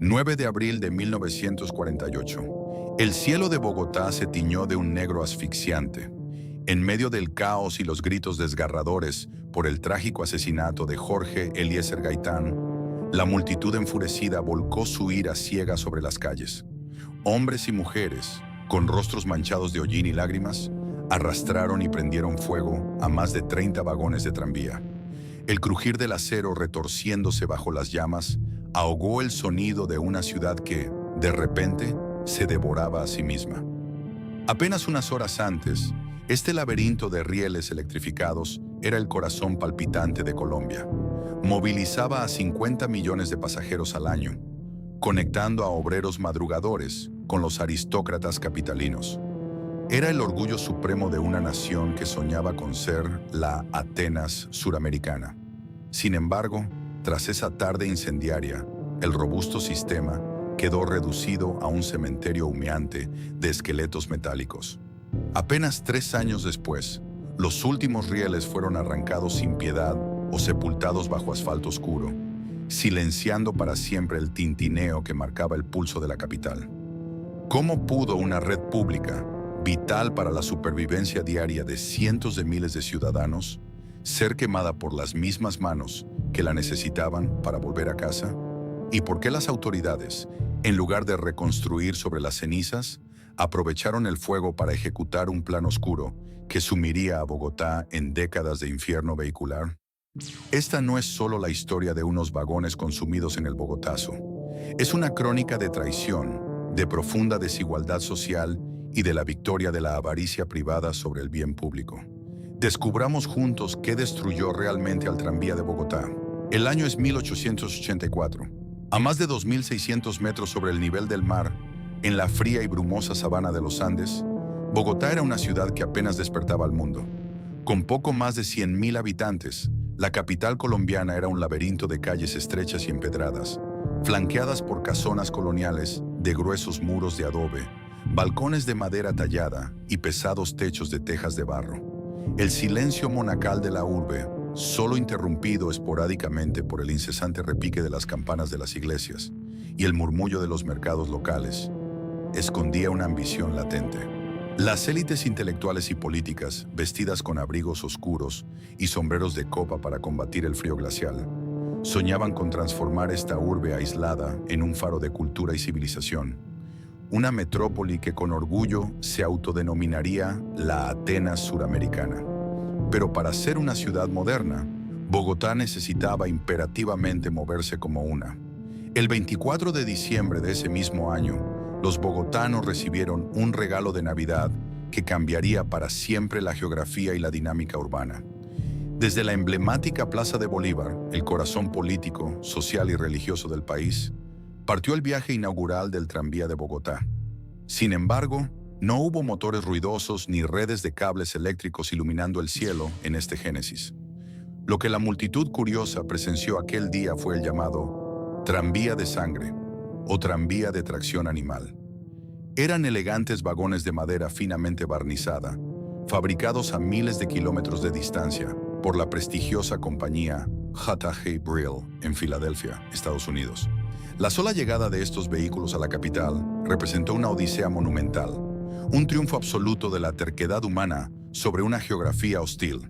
9 de abril de 1948. El cielo de Bogotá se tiñó de un negro asfixiante. En medio del caos y los gritos desgarradores por el trágico asesinato de Jorge Eliezer Gaitán, la multitud enfurecida volcó su ira ciega sobre las calles. Hombres y mujeres, con rostros manchados de hollín y lágrimas, arrastraron y prendieron fuego a más de 30 vagones de tranvía. El crujir del acero retorciéndose bajo las llamas ahogó el sonido de una ciudad que, de repente, se devoraba a sí misma. Apenas unas horas antes, este laberinto de rieles electrificados era el corazón palpitante de Colombia. Movilizaba a 50 millones de pasajeros al año, conectando a obreros madrugadores con los aristócratas capitalinos. Era el orgullo supremo de una nación que soñaba con ser la Atenas suramericana. Sin embargo, tras esa tarde incendiaria, el robusto sistema quedó reducido a un cementerio humeante de esqueletos metálicos. Apenas 3 años después, los últimos rieles fueron arrancados sin piedad o sepultados bajo asfalto oscuro, silenciando para siempre el tintineo que marcaba el pulso de la capital. ¿Cómo pudo una red pública, vital para la supervivencia diaria de cientos de miles de ciudadanos, ser quemada por las mismas manos que la necesitaban para volver a casa? ¿Y por qué las autoridades, en lugar de reconstruir sobre las cenizas, aprovecharon el fuego para ejecutar un plan oscuro que sumiría a Bogotá en décadas de infierno vehicular? Esta no es solo la historia de unos vagones consumidos en el Bogotazo. Es una crónica de traición, de profunda desigualdad social y de la victoria de la avaricia privada sobre el bien público. Descubramos juntos qué destruyó realmente al tranvía de Bogotá. El año es 1884. A más de 2.600 metros sobre el nivel del mar, en la fría y brumosa sabana de los Andes, Bogotá era una ciudad que apenas despertaba al mundo. Con poco más de 100.000 habitantes, la capital colombiana era un laberinto de calles estrechas y empedradas, flanqueadas por casonas coloniales de gruesos muros de adobe, balcones de madera tallada y pesados techos de tejas de barro. El silencio monacal de la urbe, solo interrumpido esporádicamente por el incesante repique de las campanas de las iglesias y el murmullo de los mercados locales, escondía una ambición latente. Las élites intelectuales y políticas, vestidas con abrigos oscuros y sombreros de copa para combatir el frío glacial, soñaban con transformar esta urbe aislada en un faro de cultura y civilización, una metrópoli que con orgullo se autodenominaría la Atenas suramericana. Pero para ser una ciudad moderna, Bogotá necesitaba imperativamente moverse como una. El 24 de diciembre de ese mismo año, los bogotanos recibieron un regalo de Navidad que cambiaría para siempre la geografía y la dinámica urbana. Desde la emblemática Plaza de Bolívar, el corazón político, social y religioso del país, partió el viaje inaugural del tranvía de Bogotá. Sin embargo, no hubo motores ruidosos ni redes de cables eléctricos iluminando el cielo en este génesis. Lo que la multitud curiosa presenció aquel día fue el llamado tranvía de sangre o tranvía de tracción animal. Eran elegantes vagones de madera finamente barnizada, fabricados a miles de kilómetros de distancia por la prestigiosa compañía J.G. Brill en Filadelfia, Estados Unidos. La sola llegada de estos vehículos a la capital representó una odisea monumental, un triunfo absoluto de la terquedad humana sobre una geografía hostil.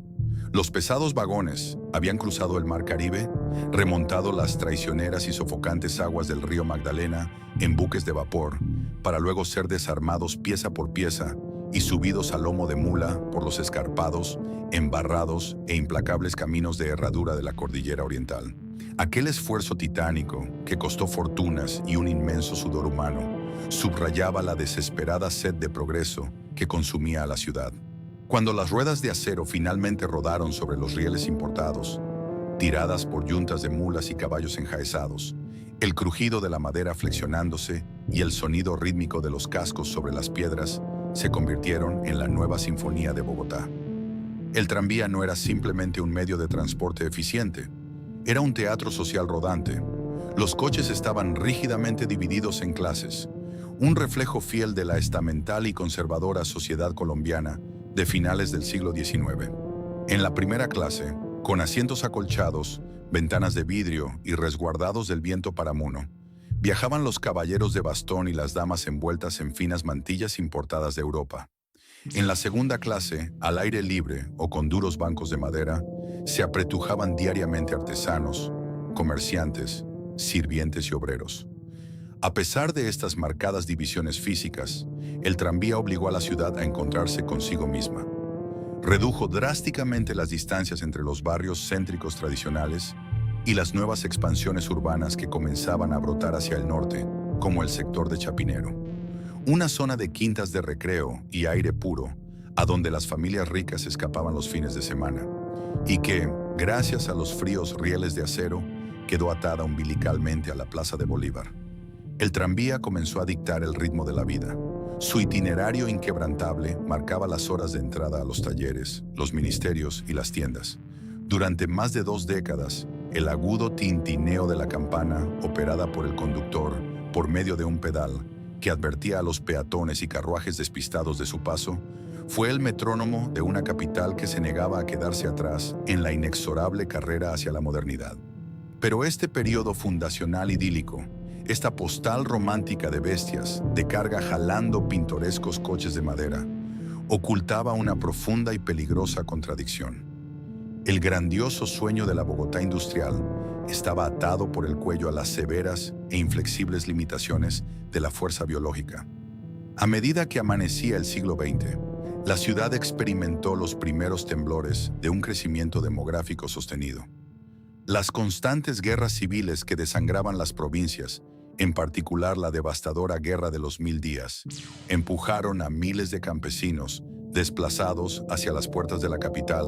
Los pesados vagones habían cruzado el mar Caribe, remontado las traicioneras y sofocantes aguas del río Magdalena en buques de vapor, para luego ser desarmados pieza por pieza y subidos a lomo de mula por los escarpados, embarrados e implacables caminos de herradura de la cordillera oriental. Aquel esfuerzo titánico, que costó fortunas y un inmenso sudor humano, subrayaba la desesperada sed de progreso que consumía a la ciudad. Cuando las ruedas de acero finalmente rodaron sobre los rieles importados, tiradas por yuntas de mulas y caballos enjaezados, el crujido de la madera flexionándose y el sonido rítmico de los cascos sobre las piedras se convirtieron en la nueva sinfonía de Bogotá. El tranvía no era simplemente un medio de transporte eficiente, era un teatro social rodante. Los coches estaban rígidamente divididos en clases, un reflejo fiel de la estamental y conservadora sociedad colombiana de finales del siglo XIX. En la primera clase, con asientos acolchados, ventanas de vidrio y resguardados del viento paramuno, Viajaban los caballeros de bastón y las damas envueltas en finas mantillas importadas de Europa. En la segunda clase, al aire libre o con duros bancos de madera, se apretujaban diariamente artesanos, comerciantes, sirvientes y obreros. A pesar de estas marcadas divisiones físicas, el tranvía obligó a la ciudad a encontrarse consigo misma. Redujo drásticamente las distancias entre los barrios céntricos tradicionales y las nuevas expansiones urbanas que comenzaban a brotar hacia el norte, como el sector de Chapinero. Una zona de quintas de recreo y aire puro, a donde las familias ricas escapaban los fines de semana, y que, gracias a los fríos rieles de acero, quedó atada umbilicalmente a la Plaza de Bolívar. El tranvía comenzó a dictar el ritmo de la vida. Su itinerario inquebrantable marcaba las horas de entrada a los talleres, los ministerios y las tiendas. Durante más de 2 décadas, el agudo tintineo de la campana, operada por el conductor por medio de un pedal, que advertía a los peatones y carruajes despistados de su paso, fue el metrónomo de una capital que se negaba a quedarse atrás en la inexorable carrera hacia la modernidad. Pero este periodo fundacional idílico, esta postal romántica de bestias, de carga jalando pintorescos coches de madera, ocultaba una profunda y peligrosa contradicción. El grandioso sueño de la Bogotá industrial estaba atado por el cuello a las severas e inflexibles limitaciones de la fuerza biológica. A medida que amanecía el siglo XX, la ciudad experimentó los primeros temblores de un crecimiento demográfico sostenido. Las constantes guerras civiles que desangraban las provincias, en particular la devastadora Guerra de los 1000 días, empujaron a miles de campesinos desplazados hacia las puertas de la capital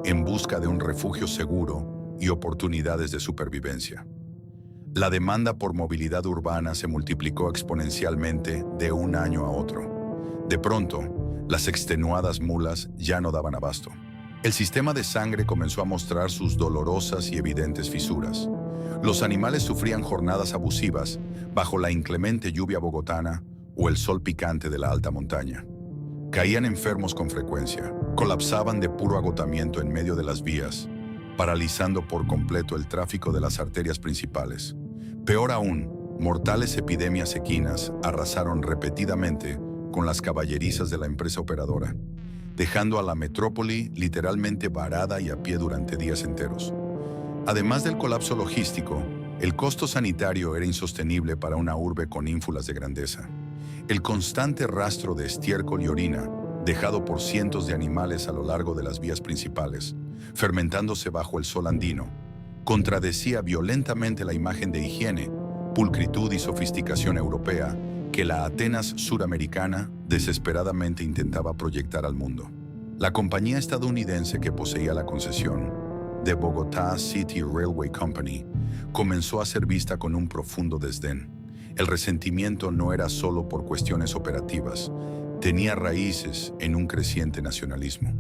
en busca de un refugio seguro y oportunidades de supervivencia. La demanda por movilidad urbana se multiplicó exponencialmente de un año a otro. De pronto, las extenuadas mulas ya no daban abasto. El sistema de sangre comenzó a mostrar sus dolorosas y evidentes fisuras. Los animales sufrían jornadas abusivas bajo la inclemente lluvia bogotana o el sol picante de la alta montaña. Caían enfermos con frecuencia, colapsaban de puro agotamiento en medio de las vías, paralizando por completo el tráfico de las arterias principales. Peor aún, mortales epidemias equinas arrasaron repetidamente con las caballerizas de la empresa operadora, dejando a la metrópoli literalmente varada y a pie durante días enteros. Además del colapso logístico, el costo sanitario era insostenible para una urbe con ínfulas de grandeza. El constante rastro de estiércol y orina, dejado por cientos de animales a lo largo de las vías principales, fermentándose bajo el sol andino, contradecía violentamente la imagen de higiene, pulcritud y sofisticación europea que la Atenas suramericana desesperadamente intentaba proyectar al mundo. La compañía estadounidense que poseía la concesión, The Bogotá City Railway Company, comenzó a ser vista con un profundo desdén. El resentimiento no era solo por cuestiones operativas, tenía raíces en un creciente nacionalismo.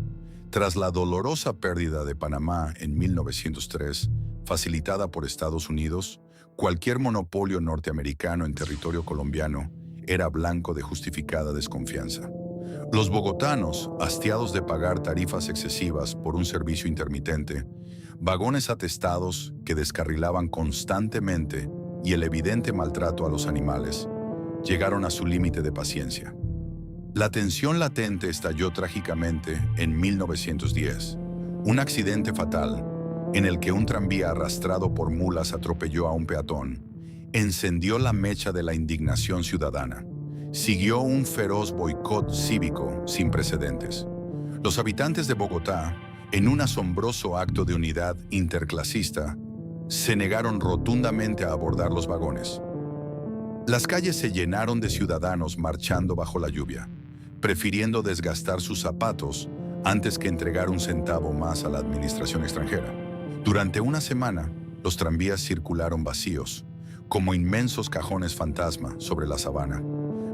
Tras la dolorosa pérdida de Panamá en 1903, facilitada por Estados Unidos, cualquier monopolio norteamericano en territorio colombiano era blanco de justificada desconfianza. Los bogotanos, hastiados de pagar tarifas excesivas por un servicio intermitente, vagones atestados que descarrilaban constantemente y el evidente maltrato a los animales, llegaron a su límite de paciencia. La tensión latente estalló trágicamente en 1910, un accidente fatal en el que un tranvía arrastrado por mulas atropelló a un peatón, encendió la mecha de la indignación ciudadana. Siguió un feroz boicot cívico sin precedentes. Los habitantes de Bogotá, en un asombroso acto de unidad interclasista, se negaron rotundamente a abordar los vagones. Las calles se llenaron de ciudadanos marchando bajo la lluvia, prefiriendo desgastar sus zapatos antes que entregar un centavo más a la administración extranjera. Durante una semana, los tranvías circularon vacíos, como inmensos cajones fantasma sobre la sabana.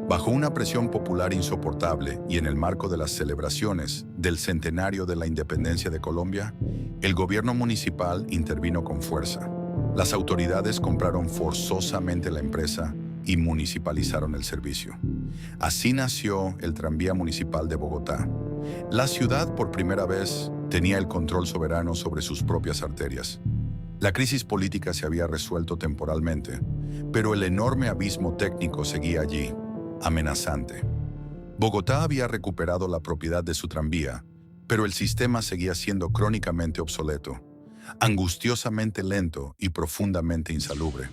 Bajo una presión popular insoportable y en el marco de las celebraciones del centenario de la independencia de Colombia, el gobierno municipal intervino con fuerza. Las autoridades compraron forzosamente la empresa y municipalizaron el servicio. Así nació el Tranvía Municipal de Bogotá. La ciudad, por primera vez, tenía el control soberano sobre sus propias arterias. La crisis política se había resuelto temporalmente, pero el enorme abismo técnico seguía allí, amenazante. Bogotá había recuperado la propiedad de su tranvía, pero el sistema seguía siendo crónicamente obsoleto, angustiosamente lento y profundamente insalubre.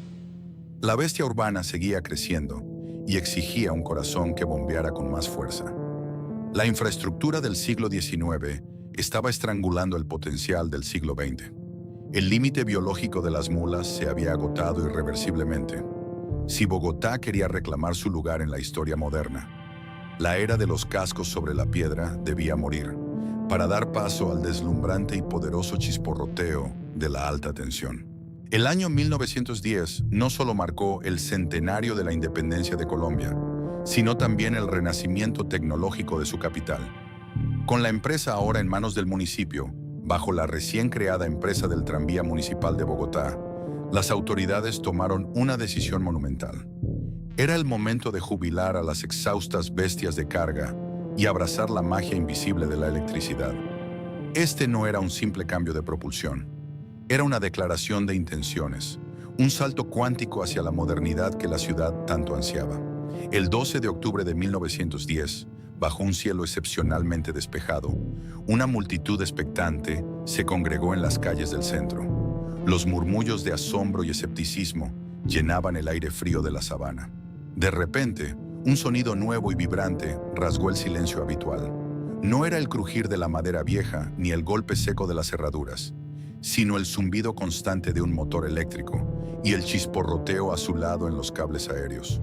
La bestia urbana seguía creciendo y exigía un corazón que bombeara con más fuerza. La infraestructura del siglo XIX estaba estrangulando el potencial del siglo XX. El límite biológico de las mulas se había agotado irreversiblemente. Si Bogotá quería reclamar su lugar en la historia moderna, la era de los cascos sobre la piedra debía morir, para dar paso al deslumbrante y poderoso chisporroteo de la alta tensión. El año 1910 no solo marcó el centenario de la independencia de Colombia, sino también el renacimiento tecnológico de su capital. Con la empresa ahora en manos del municipio, bajo la recién creada empresa del Tranvía Municipal de Bogotá, las autoridades tomaron una decisión monumental. Era el momento de jubilar a las exhaustas bestias de carga y abrazar la magia invisible de la electricidad. Este no era un simple cambio de propulsión. Era una declaración de intenciones, un salto cuántico hacia la modernidad que la ciudad tanto ansiaba. El 12 de octubre de 1910, bajo un cielo excepcionalmente despejado, una multitud expectante se congregó en las calles del centro. Los murmullos de asombro y escepticismo llenaban el aire frío de la sabana. De repente, un sonido nuevo y vibrante rasgó el silencio habitual. No era el crujir de la madera vieja ni el golpe seco de las herraduras, sino el zumbido constante de un motor eléctrico y el chisporroteo azulado en los cables aéreos.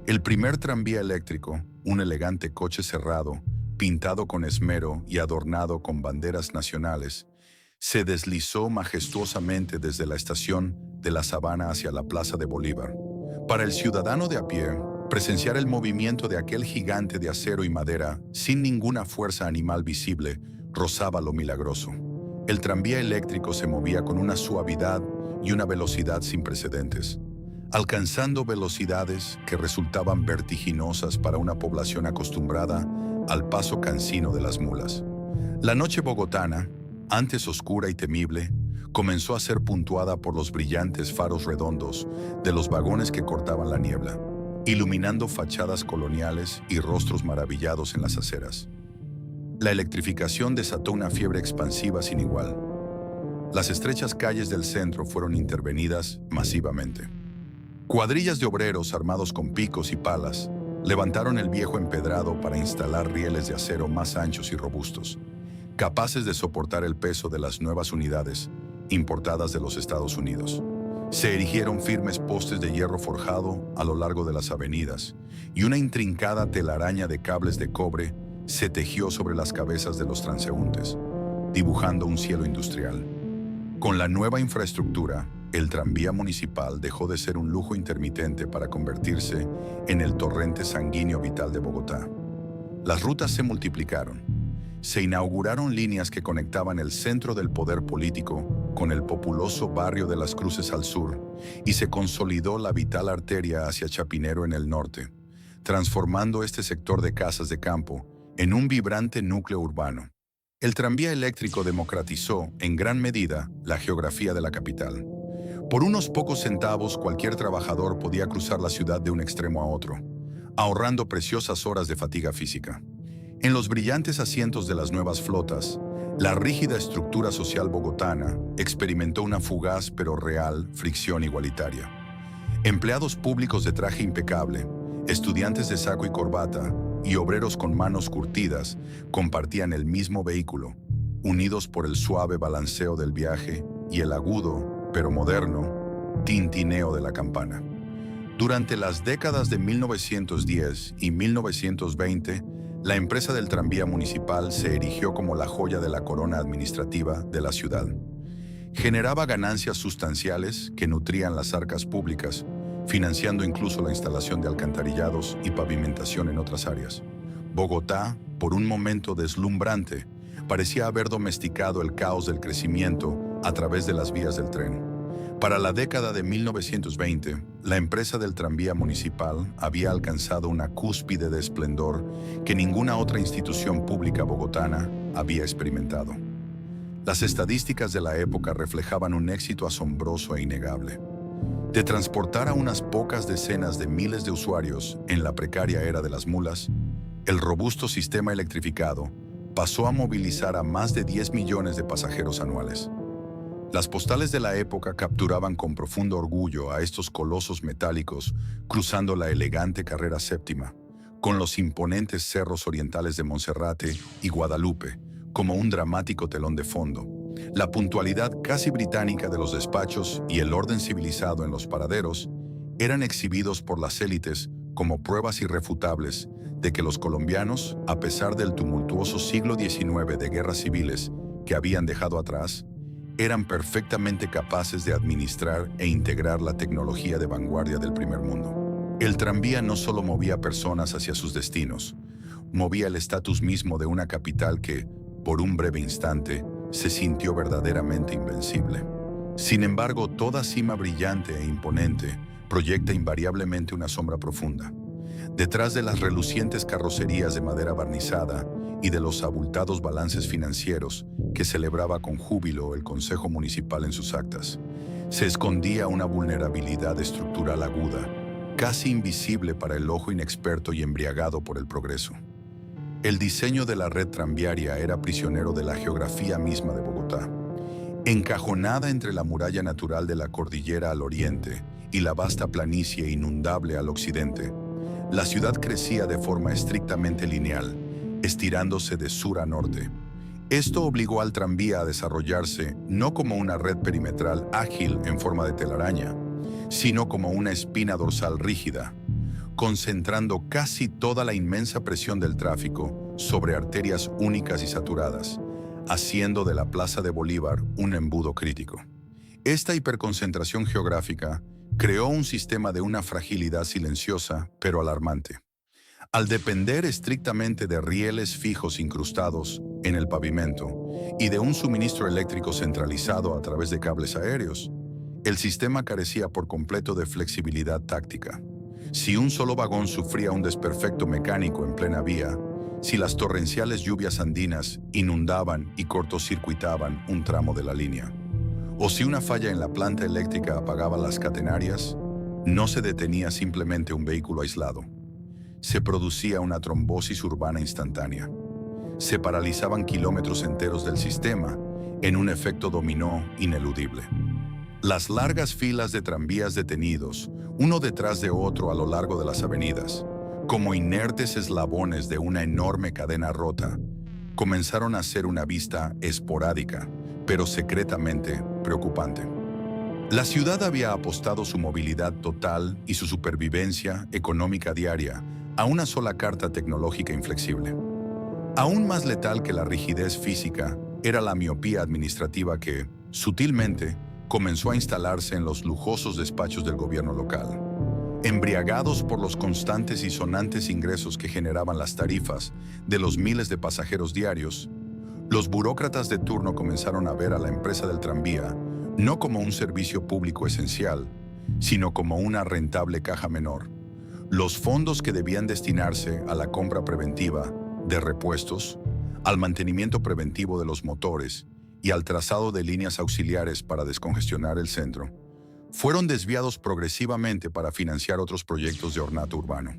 El primer tranvía eléctrico, un elegante coche cerrado, pintado con esmero y adornado con banderas nacionales, se deslizó majestuosamente desde la estación de La Sabana hacia la Plaza de Bolívar. Para el ciudadano de a pie, presenciar el movimiento de aquel gigante de acero y madera, sin ninguna fuerza animal visible, rozaba lo milagroso. El tranvía eléctrico se movía con una suavidad y una velocidad sin precedentes, alcanzando velocidades que resultaban vertiginosas para una población acostumbrada al paso cansino de las mulas. La noche bogotana, antes oscura y temible, comenzó a ser puntuada por los brillantes faros redondos de los vagones que cortaban la niebla, iluminando fachadas coloniales y rostros maravillados en las aceras. La electrificación desató una fiebre expansiva sin igual. Las estrechas calles del centro fueron intervenidas masivamente. Cuadrillas de obreros armados con picos y palas levantaron el viejo empedrado para instalar rieles de acero más anchos y robustos, capaces de soportar el peso de las nuevas unidades importadas de los Estados Unidos. Se erigieron firmes postes de hierro forjado a lo largo de las avenidas y una intrincada telaraña de cables de cobre se tejió sobre las cabezas de los transeúntes, dibujando un cielo industrial. Con la nueva infraestructura, el tranvía municipal dejó de ser un lujo intermitente para convertirse en el torrente sanguíneo vital de Bogotá. Las rutas se multiplicaron. Se inauguraron líneas que conectaban el centro del poder político con el populoso barrio de Las Cruces al sur y se consolidó la vital arteria hacia Chapinero en el norte, transformando este sector de casas de campo en un vibrante núcleo urbano. El tranvía eléctrico democratizó, en gran medida, la geografía de la capital. Por unos pocos centavos, cualquier trabajador podía cruzar la ciudad de un extremo a otro, ahorrando preciosas horas de fatiga física. En los brillantes asientos de las nuevas flotas, la rígida estructura social bogotana experimentó una fugaz pero real fricción igualitaria. Empleados públicos de traje impecable, estudiantes de saco y corbata y obreros con manos curtidas compartían el mismo vehículo, unidos por el suave balanceo del viaje y el agudo, pero moderno, tintineo de la campana. Durante las décadas de 1910 y 1920, la empresa del tranvía municipal se erigió como la joya de la corona administrativa de la ciudad. Generaba ganancias sustanciales que nutrían las arcas públicas, financiando incluso la instalación de alcantarillados y pavimentación en otras áreas. Bogotá, por un momento deslumbrante, parecía haber domesticado el caos del crecimiento a través de las vías del tren. Para la década de 1920, la empresa del tranvía municipal había alcanzado una cúspide de esplendor que ninguna otra institución pública bogotana había experimentado. Las estadísticas de la época reflejaban un éxito asombroso e innegable. De transportar a unas pocas decenas de miles de usuarios en la precaria era de las mulas, el robusto sistema electrificado pasó a movilizar a más de 10 millones de pasajeros anuales. Las postales de la época capturaban con profundo orgullo a estos colosos metálicos cruzando la elegante carrera séptima, con los imponentes cerros orientales de Monserrate y Guadalupe como un dramático telón de fondo. La puntualidad casi británica de los despachos y el orden civilizado en los paraderos eran exhibidos por las élites como pruebas irrefutables de que los colombianos, a pesar del tumultuoso siglo XIX de guerras civiles que habían dejado atrás, eran perfectamente capaces de administrar e integrar la tecnología de vanguardia del primer mundo. El tranvía no solo movía personas hacia sus destinos, movía el estatus mismo de una capital que, por un breve instante, se sintió verdaderamente invencible. Sin embargo, toda cima brillante e imponente proyecta invariablemente una sombra profunda. Detrás de las relucientes carrocerías de madera barnizada y de los abultados balances financieros que celebraba con júbilo el Consejo Municipal en sus actas, se escondía una vulnerabilidad estructural aguda, casi invisible para el ojo inexperto y embriagado por el progreso. El diseño de la red tranviaria era prisionero de la geografía misma de Bogotá. Encajonada entre la muralla natural de la cordillera al oriente y la vasta planicie inundable al occidente, la ciudad crecía de forma estrictamente lineal, estirándose de sur a norte. Esto obligó al tranvía a desarrollarse no como una red perimetral ágil en forma de telaraña, sino como una espina dorsal rígida, concentrando casi toda la inmensa presión del tráfico sobre arterias únicas y saturadas, haciendo de la Plaza de Bolívar un embudo crítico. Esta hiperconcentración geográfica creó un sistema de una fragilidad silenciosa pero alarmante. Al depender estrictamente de rieles fijos incrustados en el pavimento y de un suministro eléctrico centralizado a través de cables aéreos, el sistema carecía por completo de flexibilidad táctica. Si un solo vagón sufría un desperfecto mecánico en plena vía, si las torrenciales lluvias andinas inundaban y cortocircuitaban un tramo de la línea, o si una falla en la planta eléctrica apagaba las catenarias, no se detenía simplemente un vehículo aislado. Se producía una trombosis urbana instantánea. Se paralizaban kilómetros enteros del sistema en un efecto dominó ineludible. Las largas filas de tranvías detenidos, uno detrás de otro a lo largo de las avenidas, como inertes eslabones de una enorme cadena rota, comenzaron a ser una vista esporádica, pero secretamente preocupante. La ciudad había apostado su movilidad total y su supervivencia económica diaria a una sola carta tecnológica inflexible. Aún más letal que la rigidez física era la miopía administrativa que, sutilmente, comenzó a instalarse en los lujosos despachos del gobierno local. Embriagados por los constantes y sonantes ingresos que generaban las tarifas de los miles de pasajeros diarios, los burócratas de turno comenzaron a ver a la empresa del tranvía no como un servicio público esencial, sino como una rentable caja menor. Los fondos que debían destinarse a la compra preventiva de repuestos, al mantenimiento preventivo de los motores y al trazado de líneas auxiliares para descongestionar el centro, fueron desviados progresivamente para financiar otros proyectos de ornato urbano.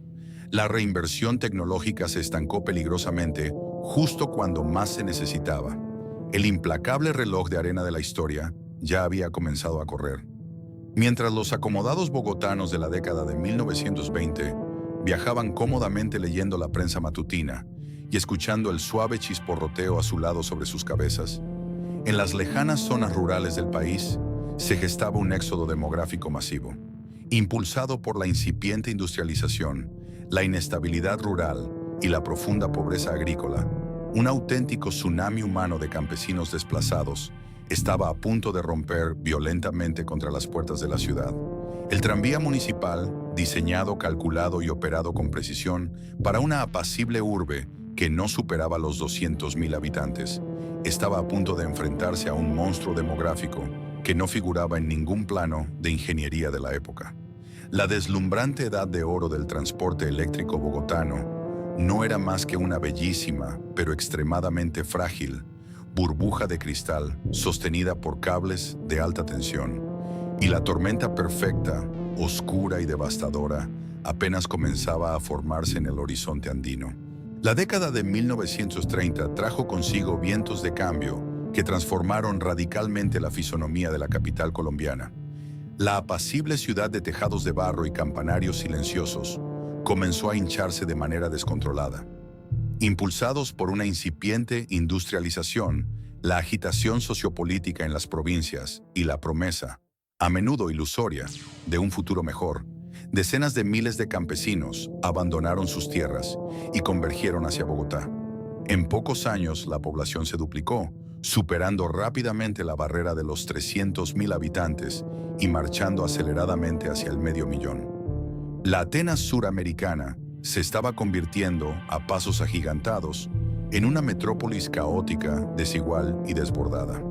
La reinversión tecnológica se estancó peligrosamente justo cuando más se necesitaba. El implacable reloj de arena de la historia ya había comenzado a correr. Mientras los acomodados bogotanos de la década de 1920 viajaban cómodamente leyendo la prensa matutina y escuchando el suave chisporroteo azulado sobre sus cabezas, en las lejanas zonas rurales del país se gestaba un éxodo demográfico masivo, impulsado por la incipiente industrialización, la inestabilidad rural y la profunda pobreza agrícola. Un auténtico tsunami humano de campesinos desplazados estaba a punto de romper violentamente contra las puertas de la ciudad. El tranvía municipal, diseñado, calculado y operado con precisión para una apacible urbe que no superaba los 200.000 habitantes, estaba a punto de enfrentarse a un monstruo demográfico que no figuraba en ningún plano de ingeniería de la época. La deslumbrante edad de oro del transporte eléctrico bogotano no era más que una bellísima, pero extremadamente frágil, burbuja de cristal sostenida por cables de alta tensión. Y la tormenta perfecta, oscura y devastadora, apenas comenzaba a formarse en el horizonte andino. La década de 1930 trajo consigo vientos de cambio que transformaron radicalmente la fisonomía de la capital colombiana. La apacible ciudad de tejados de barro y campanarios silenciosos comenzó a hincharse de manera descontrolada. Impulsados por una incipiente industrialización, la agitación sociopolítica en las provincias y la promesa, a menudo ilusoria, de un futuro mejor, decenas de miles de campesinos abandonaron sus tierras y convergieron hacia Bogotá. En pocos años la población se duplicó, superando rápidamente la barrera de los 300.000 habitantes y marchando aceleradamente hacia el medio millón. La Atenas suramericana se estaba convirtiendo, a pasos agigantados, en una metrópolis caótica, desigual y desbordada.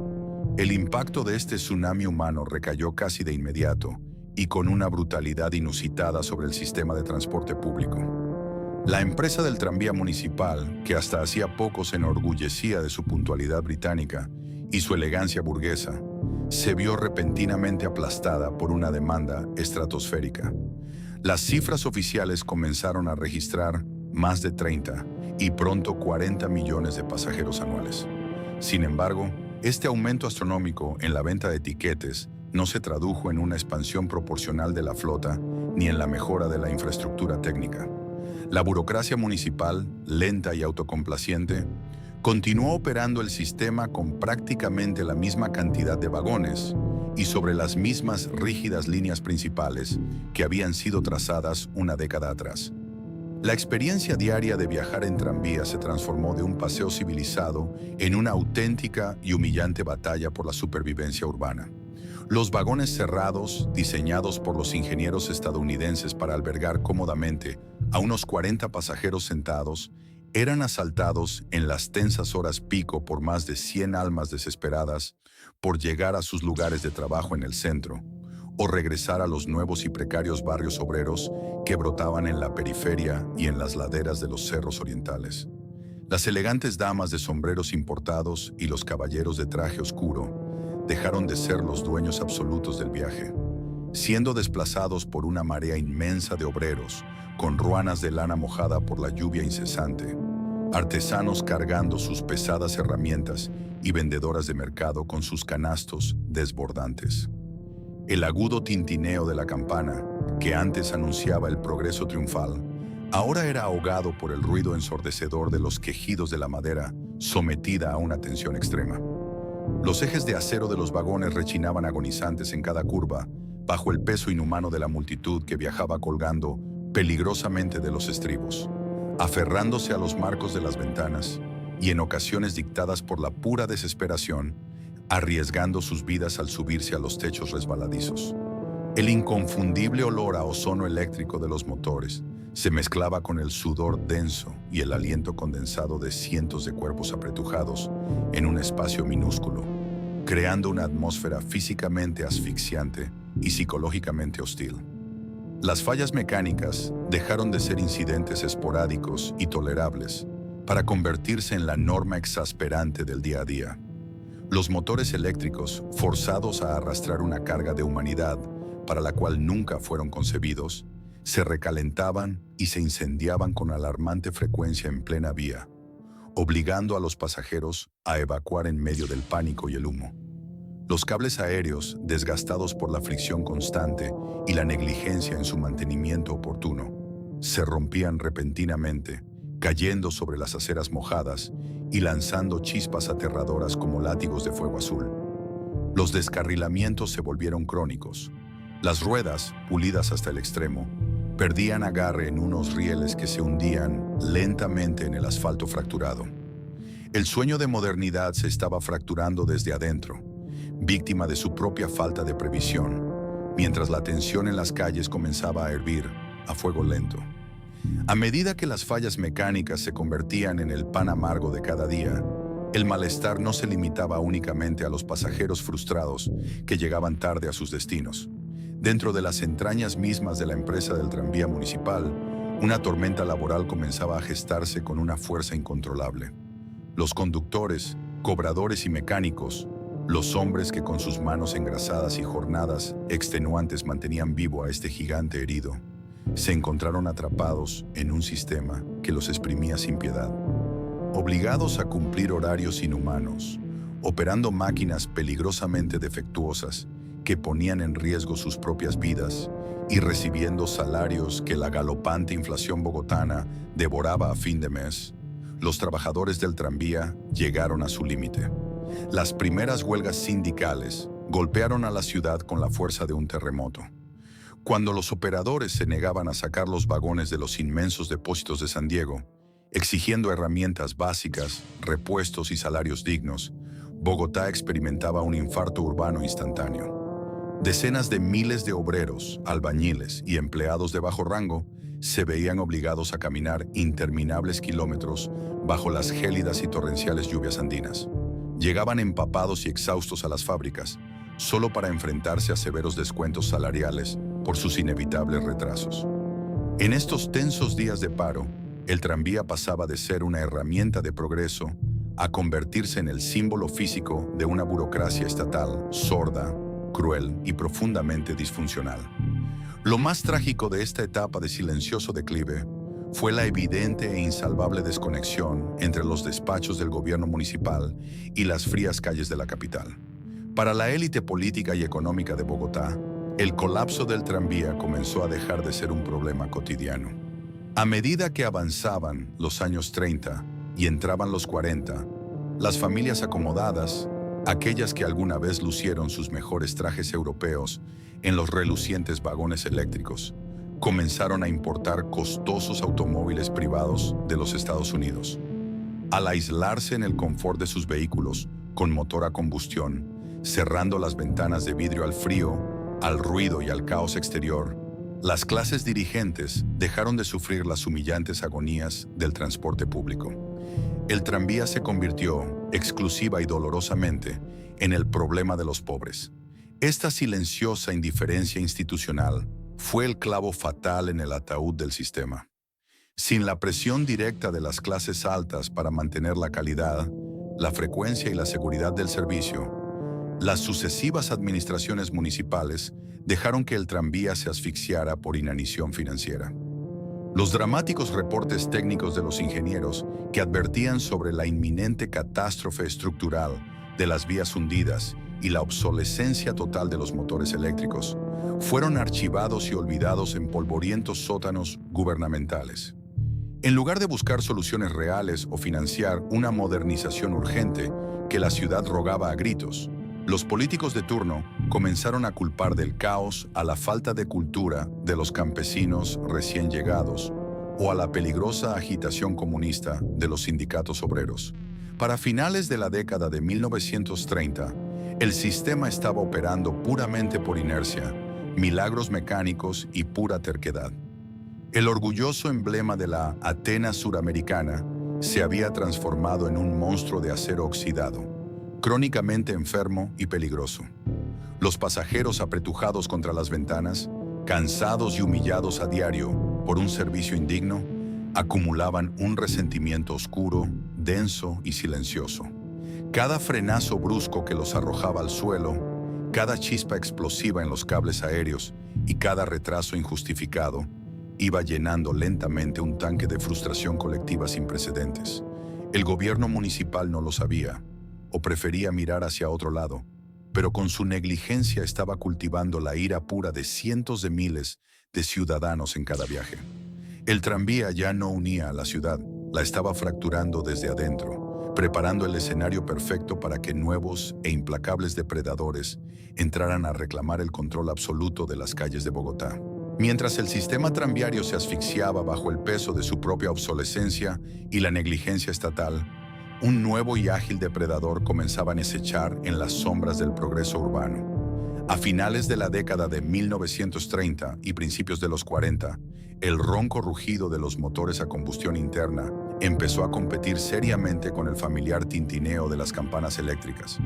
El impacto de este tsunami humano recayó casi de inmediato y con una brutalidad inusitada sobre el sistema de transporte público. La empresa del tranvía municipal, que hasta hacía poco se enorgullecía de su puntualidad británica y su elegancia burguesa, se vio repentinamente aplastada por una demanda estratosférica. Las cifras oficiales comenzaron a registrar más de 30 y pronto 40 millones de pasajeros anuales. Sin embargo, este aumento astronómico en la venta de tiquetes no se tradujo en una expansión proporcional de la flota ni en la mejora de la infraestructura técnica. La burocracia municipal, lenta y autocomplaciente, continuó operando el sistema con prácticamente la misma cantidad de vagones y sobre las mismas rígidas líneas principales que habían sido trazadas una década atrás. La experiencia diaria de viajar en tranvía se transformó de un paseo civilizado en una auténtica y humillante batalla por la supervivencia urbana. Los vagones cerrados, diseñados por los ingenieros estadounidenses para albergar cómodamente a unos 40 pasajeros sentados, eran asaltados en las tensas horas pico por más de 100 almas desesperadas por llegar a sus lugares de trabajo en el centro o regresar a los nuevos y precarios barrios obreros que brotaban en la periferia y en las laderas de los cerros orientales. Las elegantes damas de sombreros importados y los caballeros de traje oscuro dejaron de ser los dueños absolutos del viaje, siendo desplazados por una marea inmensa de obreros con ruanas de lana mojada por la lluvia incesante, artesanos cargando sus pesadas herramientas y vendedoras de mercado con sus canastos desbordantes. El agudo tintineo de la campana, que antes anunciaba el progreso triunfal, ahora era ahogado por el ruido ensordecedor de los quejidos de la madera sometida a una tensión extrema. Los ejes de acero de los vagones rechinaban agonizantes en cada curva, bajo el peso inhumano de la multitud que viajaba colgando peligrosamente de los estribos, aferrándose a los marcos de las ventanas y en ocasiones dictadas por la pura desesperación, arriesgando sus vidas al subirse a los techos resbaladizos. El inconfundible olor a ozono eléctrico de los motores se mezclaba con el sudor denso y el aliento condensado de cientos de cuerpos apretujados en un espacio minúsculo, creando una atmósfera físicamente asfixiante y psicológicamente hostil. Las fallas mecánicas dejaron de ser incidentes esporádicos y tolerables para convertirse en la norma exasperante del día a día. Los motores eléctricos, forzados a arrastrar una carga de humanidad para la cual nunca fueron concebidos, se recalentaban y se incendiaban con alarmante frecuencia en plena vía, obligando a los pasajeros a evacuar en medio del pánico y el humo. Los cables aéreos, desgastados por la fricción constante y la negligencia en su mantenimiento oportuno, se rompían repentinamente, cayendo sobre las aceras mojadas y lanzando chispas aterradoras como látigos de fuego azul. Los descarrilamientos se volvieron crónicos. Las ruedas, pulidas hasta el extremo, perdían agarre en unos rieles que se hundían lentamente en el asfalto fracturado. El sueño de modernidad se estaba fracturando desde adentro, víctima de su propia falta de previsión, mientras la tensión en las calles comenzaba a hervir a fuego lento. A medida que las fallas mecánicas se convertían en el pan amargo de cada día, el malestar no se limitaba únicamente a los pasajeros frustrados que llegaban tarde a sus destinos. Dentro de las entrañas mismas de la empresa del tranvía municipal, una tormenta laboral comenzaba a gestarse con una fuerza incontrolable. Los conductores, cobradores y mecánicos, Los hombres que con sus manos engrasadas y jornadas extenuantes mantenían vivo a este gigante herido, se encontraron atrapados en un sistema que los exprimía sin piedad. Obligados a cumplir horarios inhumanos, operando máquinas peligrosamente defectuosas que ponían en riesgo sus propias vidas y recibiendo salarios que la galopante inflación bogotana devoraba a fin de mes, los trabajadores del tranvía llegaron a su límite. Las primeras huelgas sindicales golpearon a la ciudad con la fuerza de un terremoto. Cuando los operadores se negaban a sacar los vagones de los inmensos depósitos de San Diego, exigiendo herramientas básicas, repuestos y salarios dignos, Bogotá experimentaba un infarto urbano instantáneo. Decenas de miles de obreros, albañiles y empleados de bajo rango se veían obligados a caminar interminables kilómetros bajo las gélidas y torrenciales lluvias andinas. Llegaban empapados y exhaustos a las fábricas, solo para enfrentarse a severos descuentos salariales por sus inevitables retrasos. En estos tensos días de paro, el tranvía pasaba de ser una herramienta de progreso a convertirse en el símbolo físico de una burocracia estatal sorda, cruel y profundamente disfuncional. Lo más trágico de esta etapa de silencioso declive fue la evidente e insalvable desconexión entre los despachos del gobierno municipal y las frías calles de la capital. Para la élite política y económica de Bogotá, el colapso del tranvía comenzó a dejar de ser un problema cotidiano. A medida que avanzaban los años 30 y entraban los 40, las familias acomodadas, aquellas que alguna vez lucieron sus mejores trajes europeos en los relucientes vagones eléctricos, comenzaron a importar costosos automóviles privados de los Estados Unidos. Al aislarse en el confort de sus vehículos con motor a combustión, cerrando las ventanas de vidrio al frío, al ruido y al caos exterior, las clases dirigentes dejaron de sufrir las humillantes agonías del transporte público. El tranvía se convirtió, exclusiva y dolorosamente, en el problema de los pobres. Esta silenciosa indiferencia institucional fue el clavo fatal en el ataúd del sistema. Sin la presión directa de las clases altas para mantener la calidad, la frecuencia y la seguridad del servicio, las sucesivas administraciones municipales dejaron que el tranvía se asfixiara por inanición financiera. Los dramáticos reportes técnicos de los ingenieros que advertían sobre la inminente catástrofe estructural de las vías hundidas y la obsolescencia total de los motores eléctricos fueron archivados y olvidados en polvorientos sótanos gubernamentales. En lugar de buscar soluciones reales o financiar una modernización urgente que la ciudad rogaba a gritos, los políticos de turno comenzaron a culpar del caos a la falta de cultura de los campesinos recién llegados o a la peligrosa agitación comunista de los sindicatos obreros. Para finales de la década de 1930, el sistema estaba operando puramente por inercia, milagros mecánicos y pura terquedad. El orgulloso emblema de la Atenas suramericana se había transformado en un monstruo de acero oxidado, crónicamente enfermo y peligroso. Los pasajeros apretujados contra las ventanas, cansados y humillados a diario por un servicio indigno, acumulaban un resentimiento oscuro, denso y silencioso. Cada frenazo brusco que los arrojaba al suelo, cada chispa explosiva en los cables aéreos y cada retraso injustificado iba llenando lentamente un tanque de frustración colectiva sin precedentes. El gobierno municipal no lo sabía, o prefería mirar hacia otro lado, pero con su negligencia estaba cultivando la ira pura de cientos de miles de ciudadanos en cada viaje. El tranvía ya no unía a la ciudad, la estaba fracturando desde adentro, preparando el escenario perfecto para que nuevos e implacables depredadores entraran a reclamar el control absoluto de las calles de Bogotá. Mientras el sistema tranviario se asfixiaba bajo el peso de su propia obsolescencia y la negligencia estatal, un nuevo y ágil depredador comenzaba a acechar en las sombras del progreso urbano. A finales de la década de 1930 y principios de los 40, el ronco rugido de los motores a combustión interna empezó a competir seriamente con el familiar tintineo de las campanas eléctricas.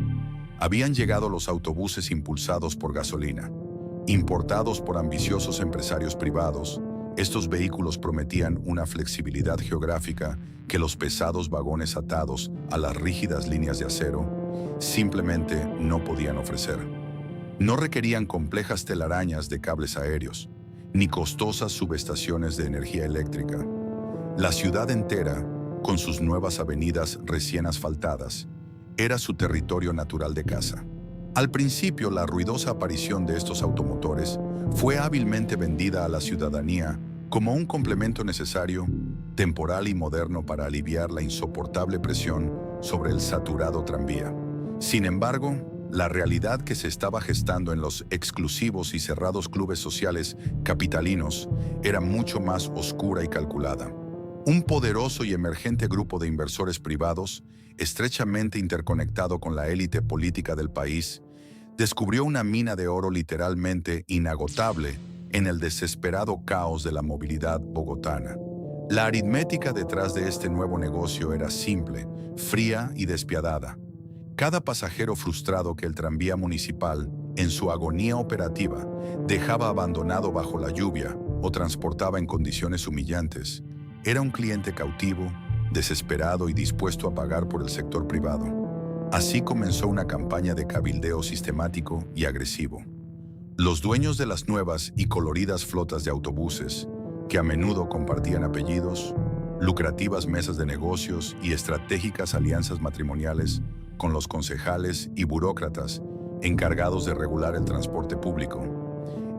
Habían llegado los autobuses impulsados por gasolina. Importados por ambiciosos empresarios privados, estos vehículos prometían una flexibilidad geográfica que los pesados vagones atados a las rígidas líneas de acero simplemente no podían ofrecer. No requerían complejas telarañas de cables aéreos, ni costosas subestaciones de energía eléctrica. La ciudad entera, con sus nuevas avenidas recién asfaltadas, era su territorio natural de caza. Al principio, la ruidosa aparición de estos automotores fue hábilmente vendida a la ciudadanía como un complemento necesario, temporal y moderno para aliviar la insoportable presión sobre el saturado tranvía. Sin embargo, la realidad que se estaba gestando en los exclusivos y cerrados clubes sociales capitalinos era mucho más oscura y calculada. Un poderoso y emergente grupo de inversores privados, estrechamente interconectado con la élite política del país, descubrió una mina de oro literalmente inagotable en el desesperado caos de la movilidad bogotana. La aritmética detrás de este nuevo negocio era simple, fría y despiadada. Cada pasajero frustrado que el tranvía municipal, en su agonía operativa, dejaba abandonado bajo la lluvia o transportaba en condiciones humillantes, era un cliente cautivo, desesperado y dispuesto a pagar por el sector privado. Así comenzó una campaña de cabildeo sistemático y agresivo. Los dueños de las nuevas y coloridas flotas de autobuses, que a menudo compartían apellidos, lucrativas mesas de negocios y estratégicas alianzas matrimoniales con los concejales y burócratas encargados de regular el transporte público,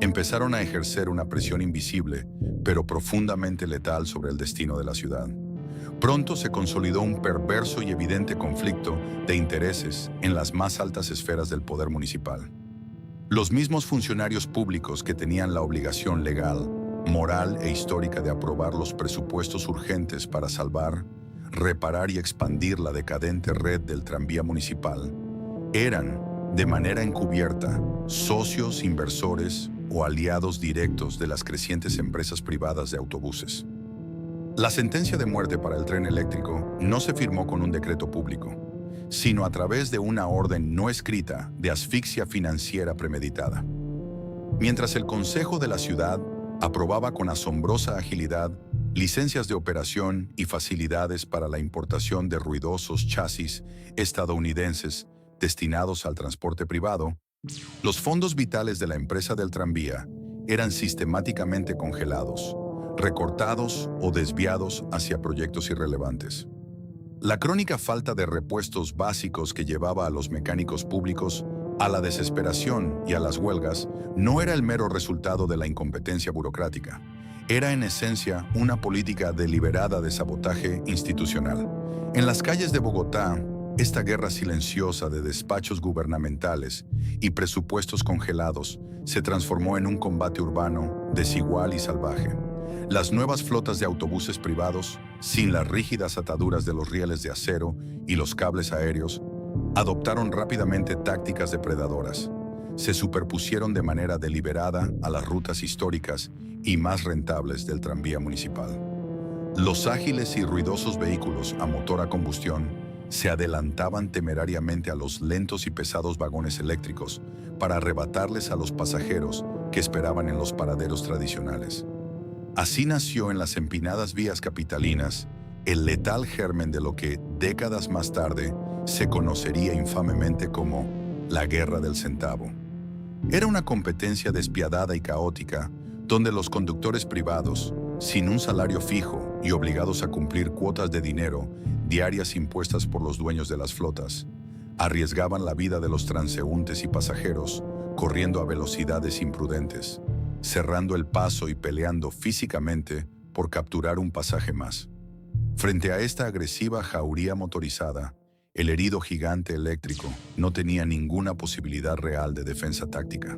empezaron a ejercer una presión invisible, pero profundamente letal sobre el destino de la ciudad. Pronto se consolidó un perverso y evidente conflicto de intereses en las más altas esferas del poder municipal. Los mismos funcionarios públicos que tenían la obligación legal, moral e histórica de aprobar los presupuestos urgentes para salvar, reparar y expandir la decadente red del tranvía municipal, eran, de manera encubierta, socios, inversores o aliados directos de las crecientes empresas privadas de autobuses. La sentencia de muerte para el tren eléctrico no se firmó con un decreto público, sino a través de una orden no escrita de asfixia financiera premeditada. Mientras el Consejo de la Ciudad aprobaba con asombrosa agilidad licencias de operación y facilidades para la importación de ruidosos chasis estadounidenses destinados al transporte privado, los fondos vitales de la empresa del tranvía eran sistemáticamente congelados, recortados o desviados hacia proyectos irrelevantes. La crónica falta de repuestos básicos que llevaba a los mecánicos públicos a la desesperación y a las huelgas no era el mero resultado de la incompetencia burocrática. Era en esencia una política deliberada de sabotaje institucional. En las calles de Bogotá, esta guerra silenciosa de despachos gubernamentales y presupuestos congelados se transformó en un combate urbano desigual y salvaje. Las nuevas flotas de autobuses privados, sin las rígidas ataduras de los rieles de acero y los cables aéreos, adoptaron rápidamente tácticas depredadoras. Se superpusieron de manera deliberada a las rutas históricas y más rentables del tranvía municipal. Los ágiles y ruidosos vehículos a motor a combustión se adelantaban temerariamente a los lentos y pesados vagones eléctricos para arrebatarles a los pasajeros que esperaban en los paraderos tradicionales. Así nació en las empinadas vías capitalinas el letal germen de lo que, décadas más tarde, se conocería infamemente como la Guerra del Centavo. Era una competencia despiadada y caótica, donde los conductores privados, sin un salario fijo y obligados a cumplir cuotas de dinero diarias impuestas por los dueños de las flotas, arriesgaban la vida de los transeúntes y pasajeros, corriendo a velocidades imprudentes, cerrando el paso y peleando físicamente por capturar un pasaje más. Frente a esta agresiva jauría motorizada, el herido gigante eléctrico no tenía ninguna posibilidad real de defensa táctica.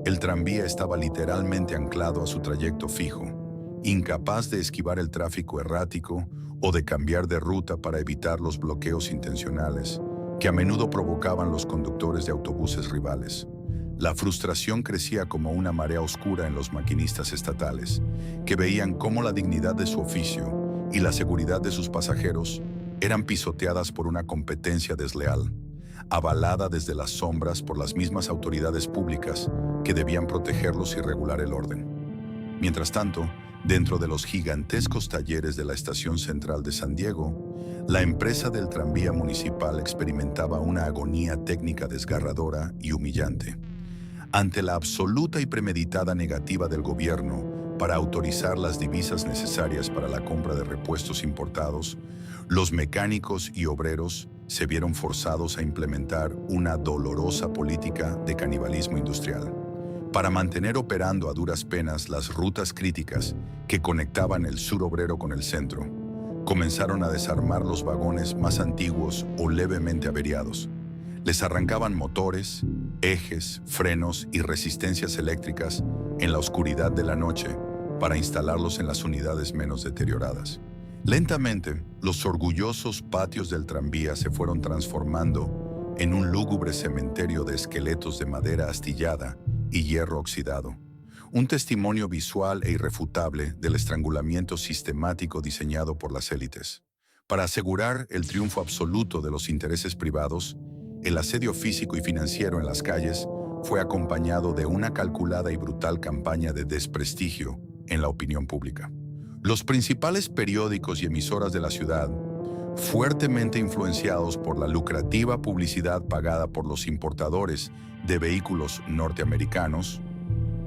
El tranvía estaba literalmente anclado a su trayecto fijo, incapaz de esquivar el tráfico errático o de cambiar de ruta para evitar los bloqueos intencionales que a menudo provocaban los conductores de autobuses rivales. La frustración crecía como una marea oscura en los maquinistas estatales, que veían cómo la dignidad de su oficio y la seguridad de sus pasajeros eran pisoteadas por una competencia desleal, avalada desde las sombras por las mismas autoridades públicas que debían protegerlos y regular el orden. Mientras tanto, dentro de los gigantescos talleres de la Estación Central de San Diego, La empresa del tranvía municipal experimentaba una agonía técnica desgarradora y humillante. Ante la absoluta y premeditada negativa del gobierno para autorizar las divisas necesarias para la compra de repuestos importados, los mecánicos y obreros se vieron forzados a implementar una dolorosa política de canibalismo industrial. Para mantener operando a duras penas las rutas críticas que conectaban el sur obrero con el centro, comenzaron a desarmar los vagones más antiguos o levemente averiados. Les arrancaban motores, ejes, frenos y resistencias eléctricas en la oscuridad de la noche para instalarlos en las unidades menos deterioradas. Lentamente, los orgullosos patios del tranvía se fueron transformando en un lúgubre cementerio de esqueletos de madera astillada y hierro oxidado, un testimonio visual e irrefutable del estrangulamiento sistemático diseñado por las élites. Para asegurar el triunfo absoluto de los intereses privados, el asedio físico y financiero en las calles fue acompañado de una calculada y brutal campaña de desprestigio en la opinión pública. Los principales periódicos y emisoras de la ciudad, fuertemente influenciados por la lucrativa publicidad pagada por los importadores de vehículos norteamericanos,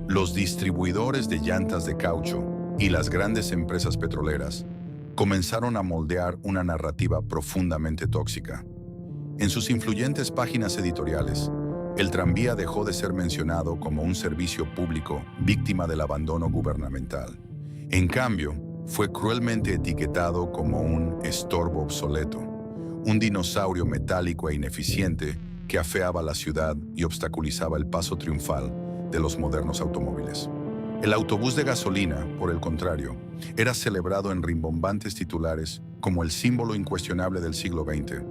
los distribuidores de llantas de caucho y las grandes empresas petroleras, comenzaron a moldear una narrativa profundamente tóxica. En sus influyentes páginas editoriales, el tranvía dejó de ser mencionado como un servicio público víctima del abandono gubernamental. En cambio, fue cruelmente etiquetado como un estorbo obsoleto, un dinosaurio metálico e ineficiente que afeaba la ciudad y obstaculizaba el paso triunfal de los modernos automóviles. El autobús de gasolina, por el contrario, era celebrado en rimbombantes titulares como el símbolo incuestionable del siglo XX,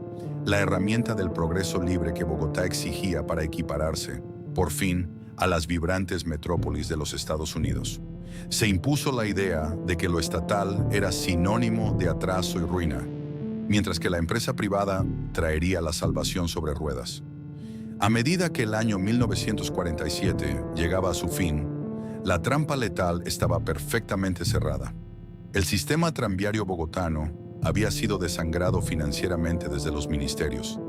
la herramienta del progreso libre que Bogotá exigía para equipararse, por fin, a las vibrantes metrópolis de los Estados Unidos. Se impuso la idea de que lo estatal era sinónimo de atraso y ruina, mientras que la empresa privada traería la salvación sobre ruedas. A medida que el año 1947 llegaba a su fin, la trampa letal estaba perfectamente cerrada. El sistema tranviario bogotano había sido desangrado financieramente desde los ministerios,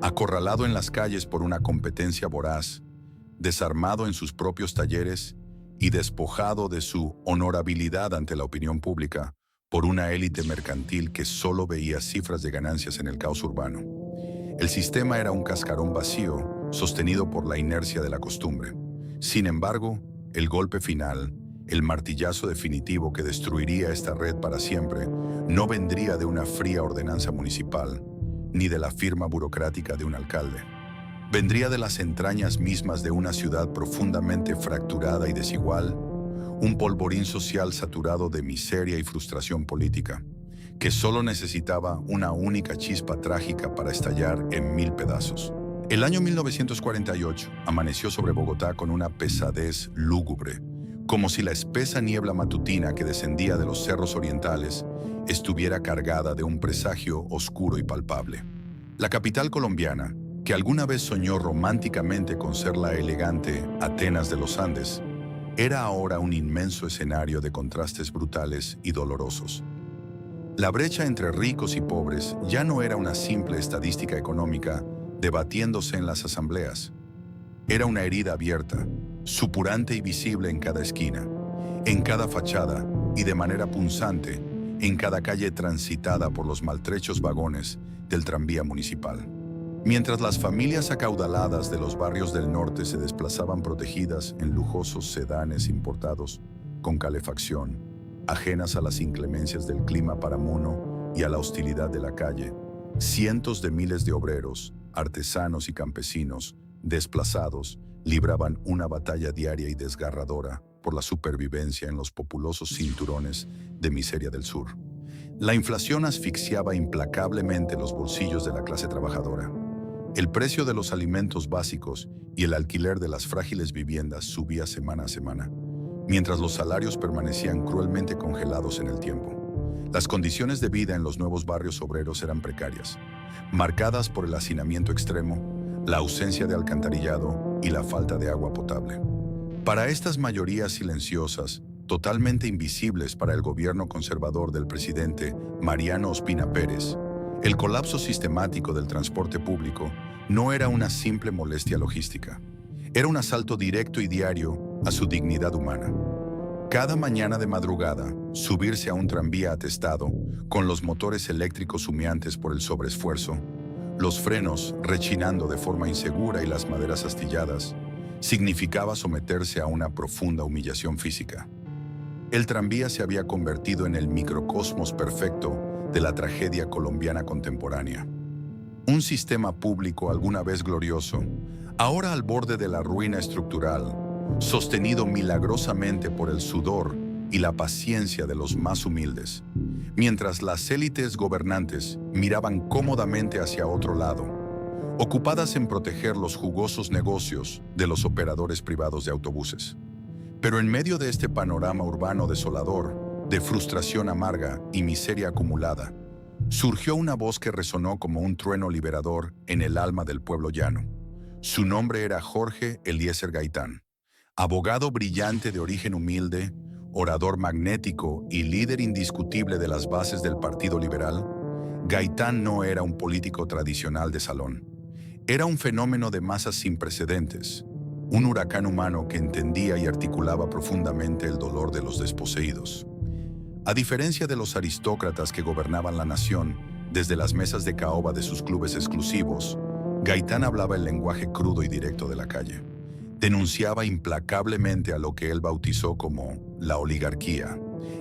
acorralado en las calles por una competencia voraz, desarmado en sus propios talleres y despojado de su honorabilidad ante la opinión pública por una élite mercantil que solo veía cifras de ganancias en el caos urbano. El sistema era un cascarón vacío, sostenido por la inercia de la costumbre. Sin embargo, el golpe final, el martillazo definitivo que destruiría esta red para siempre, no vendría de una fría ordenanza municipal, ni de la firma burocrática de un alcalde. Vendría de las entrañas mismas de una ciudad profundamente fracturada y desigual, un polvorín social saturado de miseria y frustración política, que solo necesitaba una única chispa trágica para estallar en 1000 pedazos. El año 1948 amaneció sobre Bogotá con una pesadez lúgubre, como si la espesa niebla matutina que descendía de los cerros orientales estuviera cargada de un presagio oscuro y palpable. La capital colombiana, que alguna vez soñó románticamente con ser la elegante Atenas de los Andes, era ahora un inmenso escenario de contrastes brutales y dolorosos. La brecha entre ricos y pobres ya no era una simple estadística económica debatiéndose en las asambleas. Era una herida abierta, supurante y visible en cada esquina, en cada fachada y de manera punzante en cada calle transitada por los maltrechos vagones del tranvía municipal. Mientras las familias acaudaladas de los barrios del norte se desplazaban protegidas en lujosos sedanes importados con calefacción, ajenas a las inclemencias del clima paramono y a la hostilidad de la calle, cientos de miles de obreros, artesanos y campesinos, desplazados, libraban una batalla diaria y desgarradora por la supervivencia en los populosos cinturones de miseria del sur. La inflación asfixiaba implacablemente los bolsillos de la clase trabajadora. El precio de los alimentos básicos y el alquiler de las frágiles viviendas subía semana a semana, mientras los salarios permanecían cruelmente congelados en el tiempo. Las condiciones de vida en los nuevos barrios obreros eran precarias, marcadas por el hacinamiento extremo, la ausencia de alcantarillado y la falta de agua potable. Para estas mayorías silenciosas, totalmente invisibles para el gobierno conservador del presidente Mariano Ospina Pérez, El colapso sistemático del transporte público no era una simple molestia logística. Era un asalto directo y diario a su dignidad humana. Cada mañana de madrugada, subirse a un tranvía atestado, con los motores eléctricos humeantes por el sobreesfuerzo, los frenos rechinando de forma insegura y las maderas astilladas, significaba someterse a una profunda humillación física. El tranvía se había convertido en el microcosmos perfecto de la tragedia colombiana contemporánea. Un sistema público alguna vez glorioso, ahora al borde de la ruina estructural, sostenido milagrosamente por el sudor y la paciencia de los más humildes, mientras las élites gobernantes miraban cómodamente hacia otro lado, ocupadas en proteger los jugosos negocios de los operadores privados de autobuses. Pero en medio de este panorama urbano desolador, de frustración amarga y miseria acumulada, surgió una voz que resonó como un trueno liberador en el alma del pueblo llano. Su nombre era Jorge Eliezer Gaitán. Abogado brillante de origen humilde, orador magnético y líder indiscutible de las bases del Partido Liberal, Gaitán no era un político tradicional de salón. Era un fenómeno de masas sin precedentes, un huracán humano que entendía y articulaba profundamente el dolor de los desposeídos. A diferencia de los aristócratas que gobernaban la nación desde las mesas de caoba de sus clubes exclusivos, Gaitán hablaba el lenguaje crudo y directo de la calle. Denunciaba implacablemente a lo que él bautizó como la oligarquía,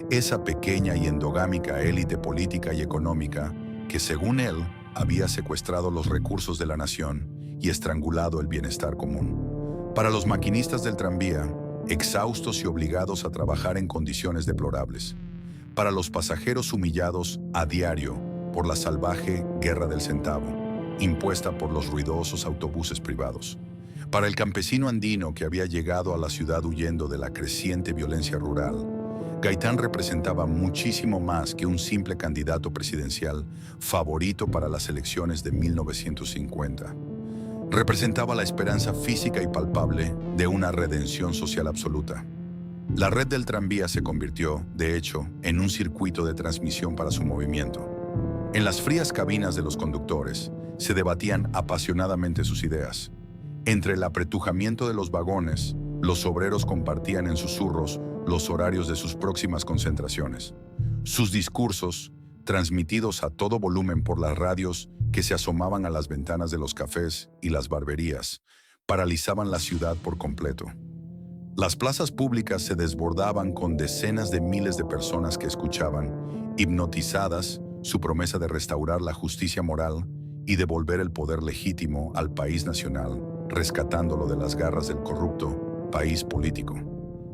esa pequeña y endogámica élite política y económica que, según él, había secuestrado los recursos de la nación y estrangulado el bienestar común. Para los maquinistas del tranvía, exhaustos y obligados a trabajar en condiciones deplorables. Para los pasajeros humillados a diario por la salvaje guerra del centavo, impuesta por los ruidosos autobuses privados. Para el campesino andino que había llegado a la ciudad huyendo de la creciente violencia rural, Gaitán representaba muchísimo más que un simple candidato presidencial favorito para las elecciones de 1950. Representaba la esperanza física y palpable de una redención social absoluta. La red del tranvía se convirtió, de hecho, en un circuito de transmisión para su movimiento. En las frías cabinas de los conductores se debatían apasionadamente sus ideas. Entre el apretujamiento de los vagones, los obreros compartían en susurros los horarios de sus próximas concentraciones. Sus discursos, transmitidos a todo volumen por las radios que se asomaban a las ventanas de los cafés y las barberías, paralizaban la ciudad por completo. Las plazas públicas se desbordaban con decenas de miles de personas que escuchaban, hipnotizadas, su promesa de restaurar la justicia moral y devolver el poder legítimo al país nacional, rescatándolo de las garras del corrupto país político.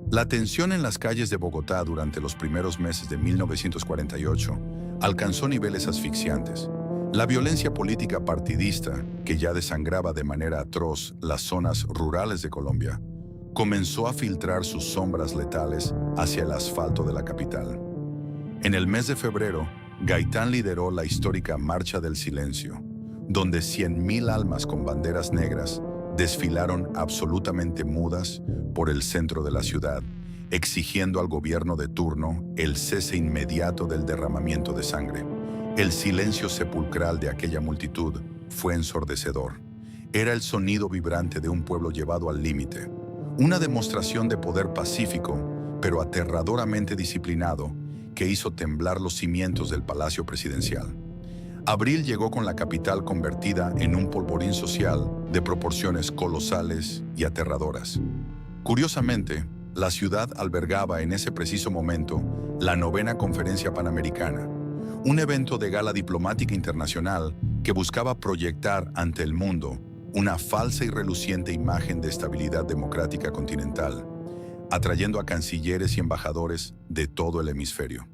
La tensión en las calles de Bogotá durante los primeros meses de 1948 alcanzó niveles asfixiantes. La violencia política partidista, que ya desangraba de manera atroz las zonas rurales de Colombia, comenzó a filtrar sus sombras letales hacia el asfalto de la capital. En el mes de febrero, Gaitán lideró la histórica Marcha del Silencio, donde 100.000 almas con banderas negras desfilaron absolutamente mudas por el centro de la ciudad, exigiendo al gobierno de turno el cese inmediato del derramamiento de sangre. El silencio sepulcral de aquella multitud fue ensordecedor. Era el sonido vibrante de un pueblo llevado al límite, una demostración de poder pacífico, pero aterradoramente disciplinado, que hizo temblar los cimientos del Palacio Presidencial. Abril llegó con la capital convertida en un polvorín social de proporciones colosales y aterradoras. Curiosamente, la ciudad albergaba en ese preciso momento la 9ª Conferencia Panamericana, un evento de gala diplomática internacional que buscaba proyectar ante el mundo una falsa y reluciente imagen de estabilidad democrática continental, atrayendo a cancilleres y embajadores de todo el hemisferio.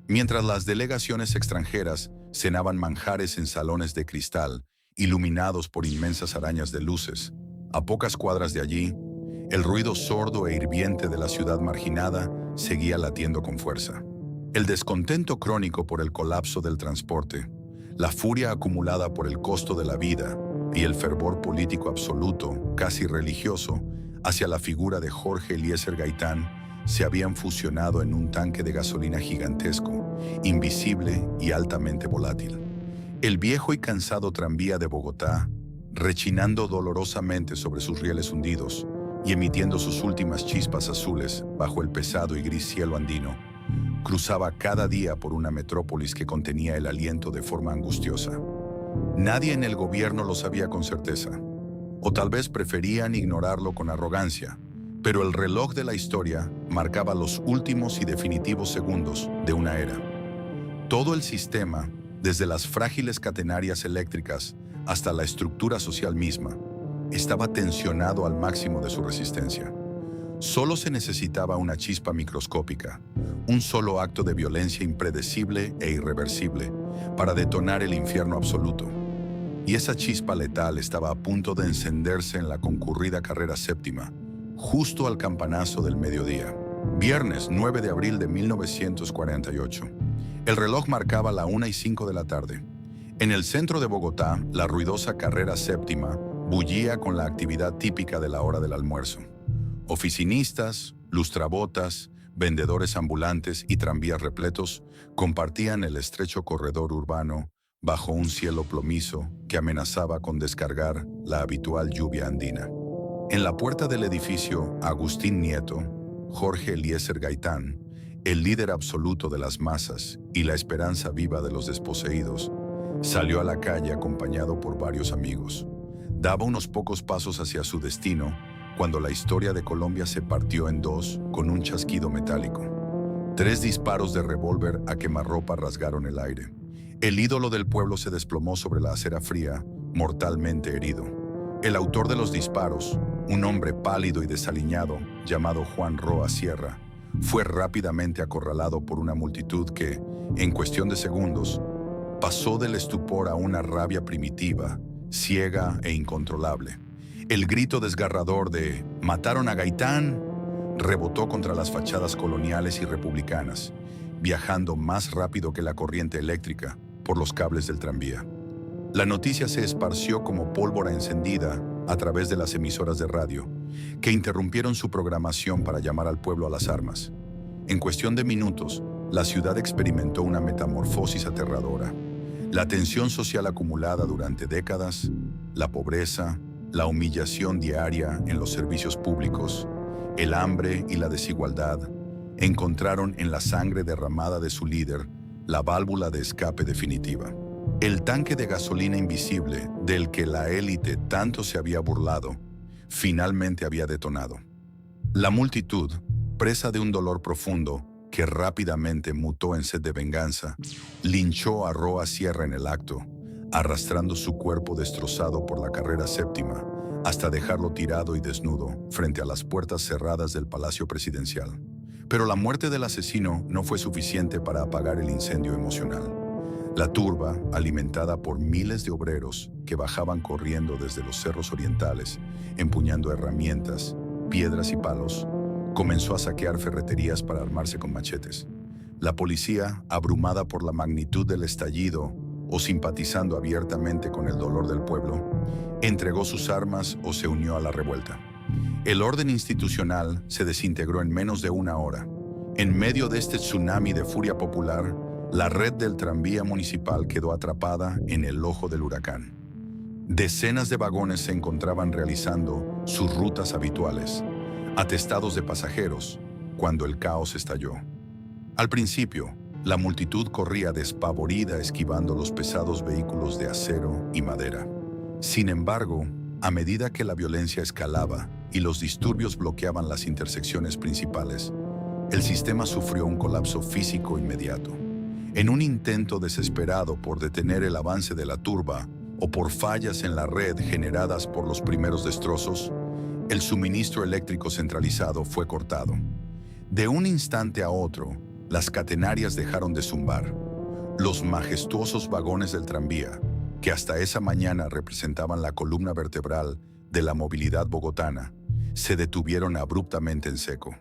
Mientras las delegaciones extranjeras cenaban manjares en salones de cristal, iluminados por inmensas arañas de luces, a pocas cuadras de allí, el ruido sordo e hirviente de la ciudad marginada seguía latiendo con fuerza. El descontento crónico por el colapso del transporte, la furia acumulada por el costo de la vida y el fervor político absoluto, casi religioso, hacia la figura de Jorge Eliezer Gaitán se habían fusionado en un tanque de gasolina gigantesco, invisible y altamente volátil. El viejo y cansado tranvía de Bogotá, rechinando dolorosamente sobre sus rieles hundidos y emitiendo sus últimas chispas azules bajo el pesado y gris cielo andino, cruzaba cada día por una metrópolis que contenía el aliento de forma angustiosa. Nadie en el gobierno lo sabía con certeza, o tal vez preferían ignorarlo con arrogancia, pero el reloj de la historia marcaba los últimos y definitivos segundos de una era. Todo el sistema, desde las frágiles catenarias eléctricas hasta la estructura social misma, estaba tensionado al máximo de su resistencia. Solo se necesitaba una chispa microscópica, un solo acto de violencia impredecible e irreversible para detonar el infierno absoluto. Y esa chispa letal estaba a punto de encenderse en la concurrida carrera séptima, justo al campanazo del mediodía. Viernes 9 de abril de 1948. El reloj marcaba la 1:05 de la tarde. En el centro de Bogotá, la ruidosa carrera séptima bullía con la actividad típica de la hora del almuerzo. Oficinistas, lustrabotas, vendedores ambulantes y tranvías repletos compartían el estrecho corredor urbano bajo un cielo plomizo que amenazaba con descargar la habitual lluvia andina. En la puerta del edificio, Agustín Nieto, Jorge Eliezer Gaitán, el líder absoluto de las masas y la esperanza viva de los desposeídos, salió a la calle acompañado por varios amigos. Daba unos pocos pasos hacia su destino cuando la historia de Colombia se partió en dos con un chasquido metálico. 3 disparos de revólver a quemarropa rasgaron el aire. El ídolo del pueblo se desplomó sobre la acera fría, mortalmente herido. El autor de los disparos, un hombre pálido y desaliñado llamado Juan Roa Sierra, fue rápidamente acorralado por una multitud que, en cuestión de segundos, pasó del estupor a una rabia primitiva, ciega e incontrolable. El grito desgarrador de «¡Mataron a Gaitán!» rebotó contra las fachadas coloniales y republicanas, viajando más rápido que la corriente eléctrica por los cables del tranvía. La noticia se esparció como pólvora encendida a través de las emisoras de radio, que interrumpieron su programación para llamar al pueblo a las armas. En cuestión de minutos, la ciudad experimentó una metamorfosis aterradora. La tensión social acumulada durante décadas, la pobreza, la humillación diaria en los servicios públicos, el hambre y la desigualdad, encontraron en la sangre derramada de su líder la válvula de escape definitiva. El tanque de gasolina invisible del que la élite tanto se había burlado, finalmente había detonado. La multitud, presa de un dolor profundo que rápidamente mutó en sed de venganza, linchó a Roa Sierra en el acto, arrastrando su cuerpo destrozado por la carrera séptima hasta dejarlo tirado y desnudo frente a las puertas cerradas del Palacio Presidencial. Pero la muerte del asesino no fue suficiente para apagar el incendio emocional. La turba, alimentada por miles de obreros que bajaban corriendo desde los cerros orientales, empuñando herramientas, piedras y palos, comenzó a saquear ferreterías para armarse con machetes. La policía, abrumada por la magnitud del estallido o simpatizando abiertamente con el dolor del pueblo, entregó sus armas o se unió a la revuelta. El orden institucional se desintegró en menos de una hora. En medio de este tsunami de furia popular, la red del tranvía municipal quedó atrapada en el ojo del huracán. Decenas de vagones se encontraban realizando sus rutas habituales, atestados de pasajeros, cuando el caos estalló. Al principio, la multitud corría despavorida esquivando los pesados vehículos de acero y madera. Sin embargo, a medida que la violencia escalaba y los disturbios bloqueaban las intersecciones principales, el sistema sufrió un colapso físico inmediato. En un intento desesperado por detener el avance de la turba o por fallas en la red generadas por los primeros destrozos, el suministro eléctrico centralizado fue cortado. De un instante a otro, las catenarias dejaron de zumbar. Los majestuosos vagones del tranvía, que hasta esa mañana representaban la columna vertebral de la movilidad bogotana, se detuvieron abruptamente en seco.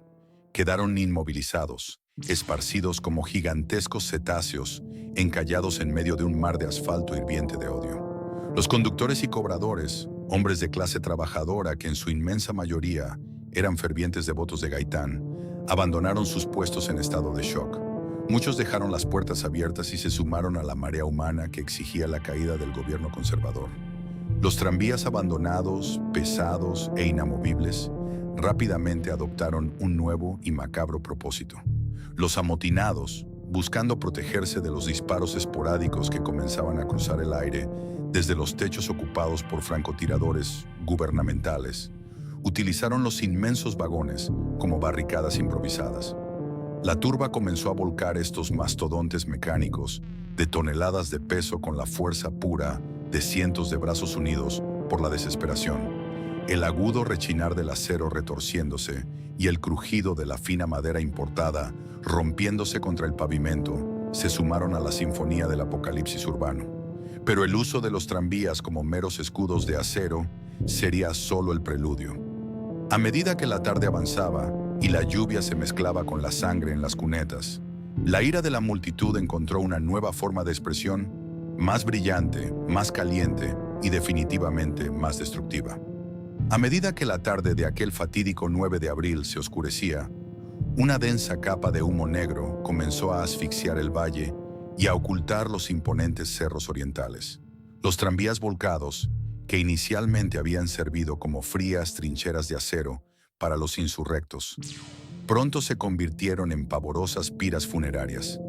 Quedaron inmovilizados, esparcidos como gigantescos cetáceos encallados en medio de un mar de asfalto hirviente de odio. Los conductores y cobradores, hombres de clase trabajadora que en su inmensa mayoría eran fervientes devotos de Gaitán, abandonaron sus puestos en estado de shock. Muchos dejaron las puertas abiertas y se sumaron a la marea humana que exigía la caída del gobierno conservador. Los tranvías abandonados, pesados e inamovibles rápidamente adoptaron un nuevo y macabro propósito. Los amotinados, buscando protegerse de los disparos esporádicos que comenzaban a cruzar el aire desde los techos ocupados por francotiradores gubernamentales, utilizaron los inmensos vagones como barricadas improvisadas. La turba comenzó a volcar estos mastodontes mecánicos de toneladas de peso con la fuerza pura de cientos de brazos unidos por la desesperación, el agudo rechinar del acero retorciéndose y el crujido de la fina madera importada rompiéndose contra el pavimento se sumaron a la sinfonía del apocalipsis urbano. Pero el uso de los tranvías como meros escudos de acero sería solo el preludio. A medida que la tarde avanzaba y la lluvia se mezclaba con la sangre en las cunetas, la ira de la multitud encontró una nueva forma de expresión, más brillante, más caliente y definitivamente más destructiva. A medida que la tarde de aquel fatídico 9 de abril se oscurecía, una densa capa de humo negro comenzó a asfixiar el valle y a ocultar los imponentes cerros orientales. Los tranvías volcados, que inicialmente habían servido como frías trincheras de acero para los insurrectos, pronto se convirtieron en pavorosas piras funerarias.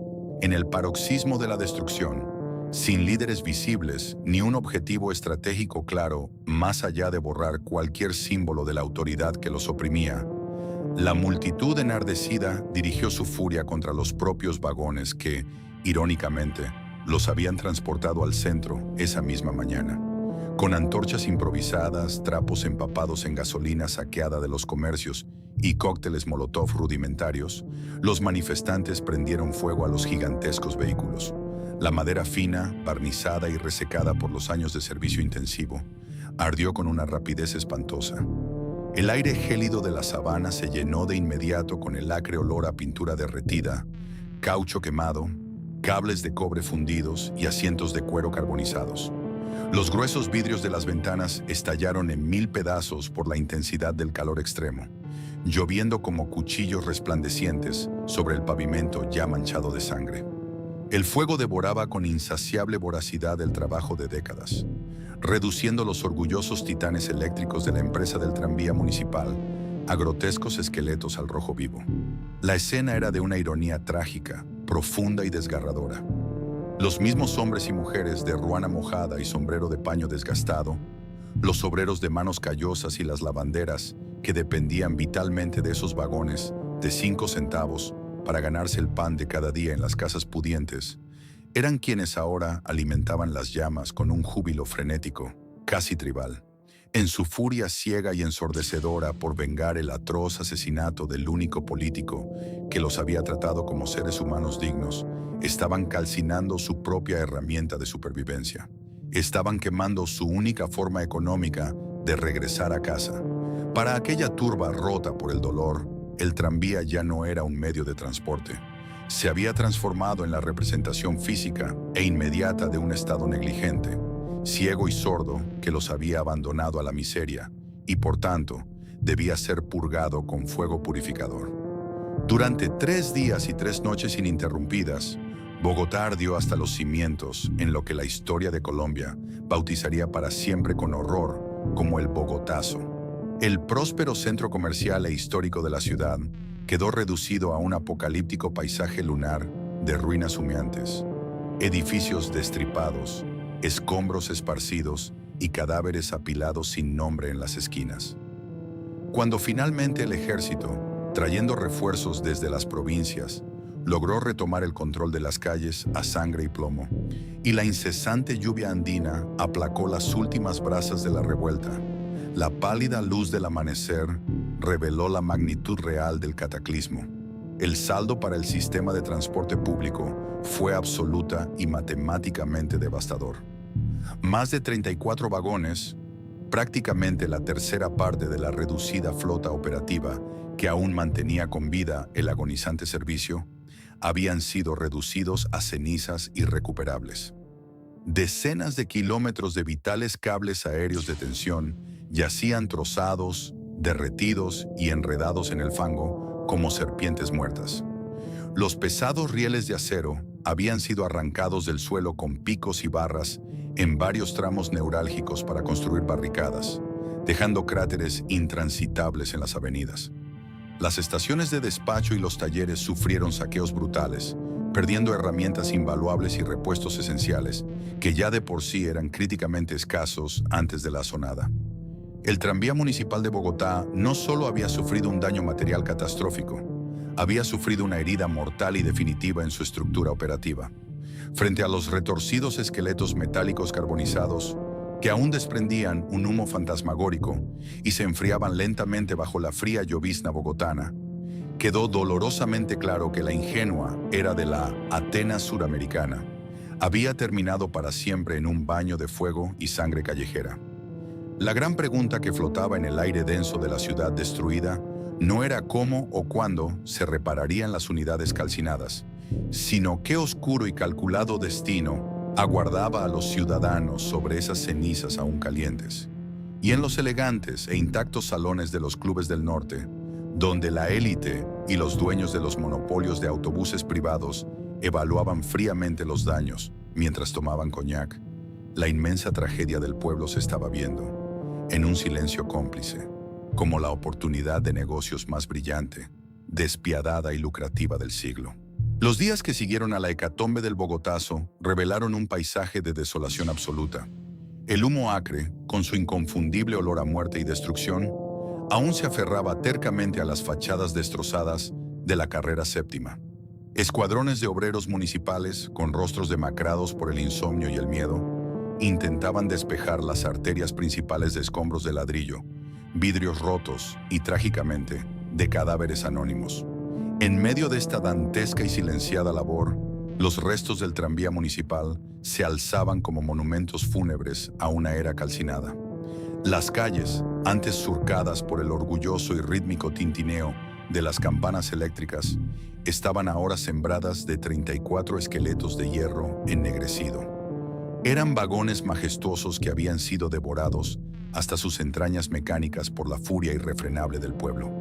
En el paroxismo de la destrucción, sin líderes visibles ni un objetivo estratégico claro más allá de borrar cualquier símbolo de la autoridad que los oprimía, la multitud enardecida dirigió su furia contra los propios vagones que, irónicamente, los habían transportado al centro esa misma mañana. Con antorchas improvisadas, trapos empapados en gasolina saqueada de los comercios y cócteles Molotov rudimentarios, los manifestantes prendieron fuego a los gigantescos vehículos. La madera fina, barnizada y resecada por los años de servicio intensivo, ardió con una rapidez espantosa. El aire gélido de la sabana se llenó de inmediato con el acre olor a pintura derretida, caucho quemado, cables de cobre fundidos y asientos de cuero carbonizados. Los gruesos vidrios de las ventanas estallaron en 1000 pedazos por la intensidad del calor extremo, lloviendo como cuchillos resplandecientes sobre el pavimento ya manchado de sangre. El fuego devoraba con insaciable voracidad el trabajo de décadas, reduciendo los orgullosos titanes eléctricos de la empresa del tranvía municipal a grotescos esqueletos al rojo vivo. La escena era de una ironía trágica, profunda y desgarradora. Los mismos hombres y mujeres de ruana mojada y sombrero de paño desgastado, los obreros de manos callosas y las lavanderas que dependían vitalmente de esos vagones de 5 centavos para ganarse el pan de cada día en las casas pudientes, eran quienes ahora alimentaban las llamas con un júbilo frenético, casi tribal. En su furia ciega y ensordecedora por vengar el atroz asesinato del único político que los había tratado como seres humanos dignos, estaban calcinando su propia herramienta de supervivencia. Estaban quemando su única forma económica de regresar a casa. Para aquella turba rota por el dolor, el tranvía ya no era un medio de transporte. Se había transformado en la representación física e inmediata de un estado negligente, ciego y sordo que los había abandonado a la miseria y, por tanto, debía ser purgado con fuego purificador. Durante 3 días y 3 noches ininterrumpidas, Bogotá ardió hasta los cimientos en lo que la historia de Colombia bautizaría para siempre con horror como el Bogotazo. El próspero centro comercial e histórico de la ciudad quedó reducido a un apocalíptico paisaje lunar de ruinas humeantes, edificios destripados, escombros esparcidos y cadáveres apilados sin nombre en las esquinas. Cuando finalmente el ejército, trayendo refuerzos desde las provincias, logró retomar el control de las calles a sangre y plomo, y la incesante lluvia andina aplacó las últimas brasas de la revuelta, la pálida luz del amanecer reveló la magnitud real del cataclismo. El saldo para el sistema de transporte público fue absoluta y matemáticamente devastador. Más de 34 vagones, prácticamente la tercera parte de la reducida flota operativa que aún mantenía con vida el agonizante servicio, habían sido reducidos a cenizas irrecuperables. Decenas de kilómetros de vitales cables aéreos de tensión yacían trozados, derretidos y enredados en el fango como serpientes muertas. Los pesados rieles de acero habían sido arrancados del suelo con picos y barras en varios tramos neurálgicos para construir barricadas, dejando cráteres intransitables en las avenidas. Las estaciones de despacho y los talleres sufrieron saqueos brutales, perdiendo herramientas invaluables y repuestos esenciales, que ya de por sí eran críticamente escasos antes de la asonada. El tranvía municipal de Bogotá no solo había sufrido un daño material catastrófico, había sufrido una herida mortal y definitiva en su estructura operativa. Frente a los retorcidos esqueletos metálicos carbonizados, que aún desprendían un humo fantasmagórico y se enfriaban lentamente bajo la fría llovizna bogotana, quedó dolorosamente claro que la ingenua era de la Atenas suramericana. Había terminado para siempre en un baño de fuego y sangre callejera. La gran pregunta que flotaba en el aire denso de la ciudad destruida no era cómo o cuándo se repararían las unidades calcinadas, sino qué oscuro y calculado destino aguardaba a los ciudadanos sobre esas cenizas aún calientes. Y en los elegantes e intactos salones de los clubes del norte, donde la élite y los dueños de los monopolios de autobuses privados evaluaban fríamente los daños mientras tomaban coñac, la inmensa tragedia del pueblo se estaba viendo, en un silencio cómplice, como la oportunidad de negocios más brillante, despiadada y lucrativa del siglo. Los días que siguieron a la hecatombe del Bogotazo revelaron un paisaje de desolación absoluta. El humo acre, con su inconfundible olor a muerte y destrucción, aún se aferraba tercamente a las fachadas destrozadas de la carrera séptima. Escuadrones de obreros municipales, con rostros demacrados por el insomnio y el miedo, intentaban despejar las arterias principales de escombros de ladrillo, vidrios rotos y, trágicamente, de cadáveres anónimos. En medio de esta dantesca y silenciada labor, los restos del tranvía municipal se alzaban como monumentos fúnebres a una era calcinada. Las calles, antes surcadas por el orgulloso y rítmico tintineo de las campanas eléctricas, estaban ahora sembradas de 34 esqueletos de hierro ennegrecido. Eran vagones majestuosos que habían sido devorados hasta sus entrañas mecánicas por la furia irrefrenable del pueblo.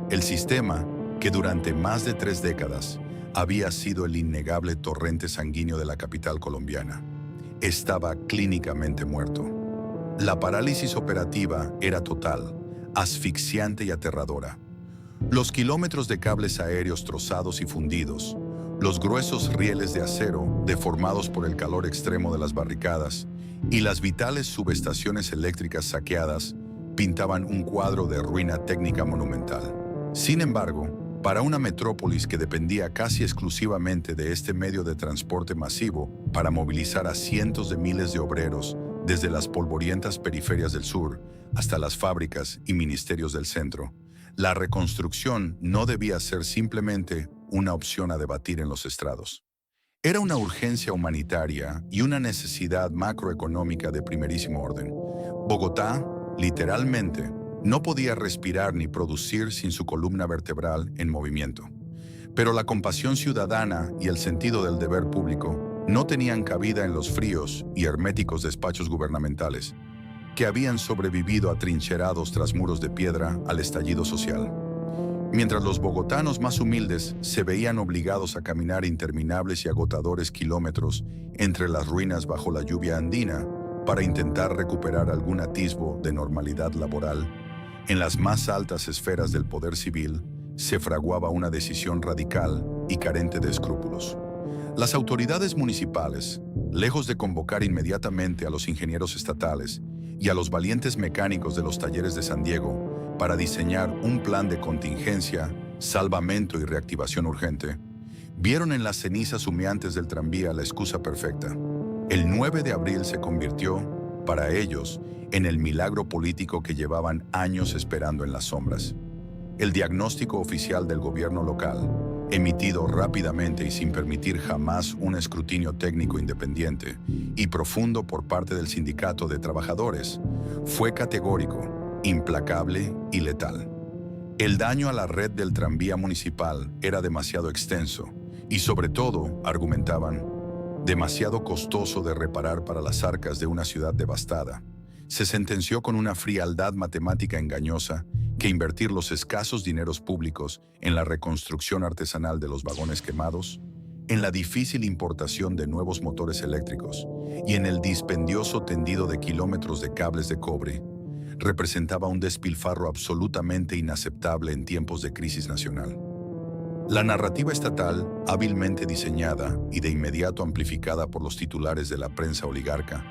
El sistema, que durante más de 3 décadas había sido el innegable torrente sanguíneo de la capital colombiana, estaba clínicamente muerto. La parálisis operativa era total, asfixiante y aterradora. Los kilómetros de cables aéreos trozados y fundidos, los gruesos rieles de acero deformados por el calor extremo de las barricadas y las vitales subestaciones eléctricas saqueadas pintaban un cuadro de ruina técnica monumental. Sin embargo, para una metrópolis que dependía casi exclusivamente de este medio de transporte masivo para movilizar a cientos de miles de obreros desde las polvorientas periferias del sur hasta las fábricas y ministerios del centro, la reconstrucción no debía ser simplemente una opción a debatir en los estrados. Era una urgencia humanitaria y una necesidad macroeconómica de primerísimo orden. Bogotá, literalmente, no podía respirar ni producir sin su columna vertebral en movimiento. Pero la compasión ciudadana y el sentido del deber público no tenían cabida en los fríos y herméticos despachos gubernamentales, que habían sobrevivido atrincherados tras muros de piedra al estallido social. Mientras los bogotanos más humildes se veían obligados a caminar interminables y agotadores kilómetros entre las ruinas bajo la lluvia andina para intentar recuperar algún atisbo de normalidad laboral, en las más altas esferas del poder civil se fraguaba una decisión radical y carente de escrúpulos. Las autoridades municipales, lejos de convocar inmediatamente a los ingenieros estatales y a los valientes mecánicos de los talleres de San Diego para diseñar un plan de contingencia, salvamento y reactivación urgente, vieron en las cenizas humeantes del tranvía la excusa perfecta. El 9 de abril se convirtió, para ellos, en el milagro político que llevaban años esperando en las sombras. El diagnóstico oficial del gobierno local, emitido rápidamente y sin permitir jamás un escrutinio técnico independiente y profundo por parte del sindicato de trabajadores, fue categórico, implacable y letal. El daño a la red del tranvía municipal era demasiado extenso y, sobre todo, argumentaban, demasiado costoso de reparar para las arcas de una ciudad devastada. Se sentenció con una frialdad matemática engañosa que invertir los escasos dineros públicos en la reconstrucción artesanal de los vagones quemados, en la difícil importación de nuevos motores eléctricos y en el dispendioso tendido de kilómetros de cables de cobre, representaba un despilfarro absolutamente inaceptable en tiempos de crisis nacional. La narrativa estatal, hábilmente diseñada y de inmediato amplificada por los titulares de la prensa oligarca,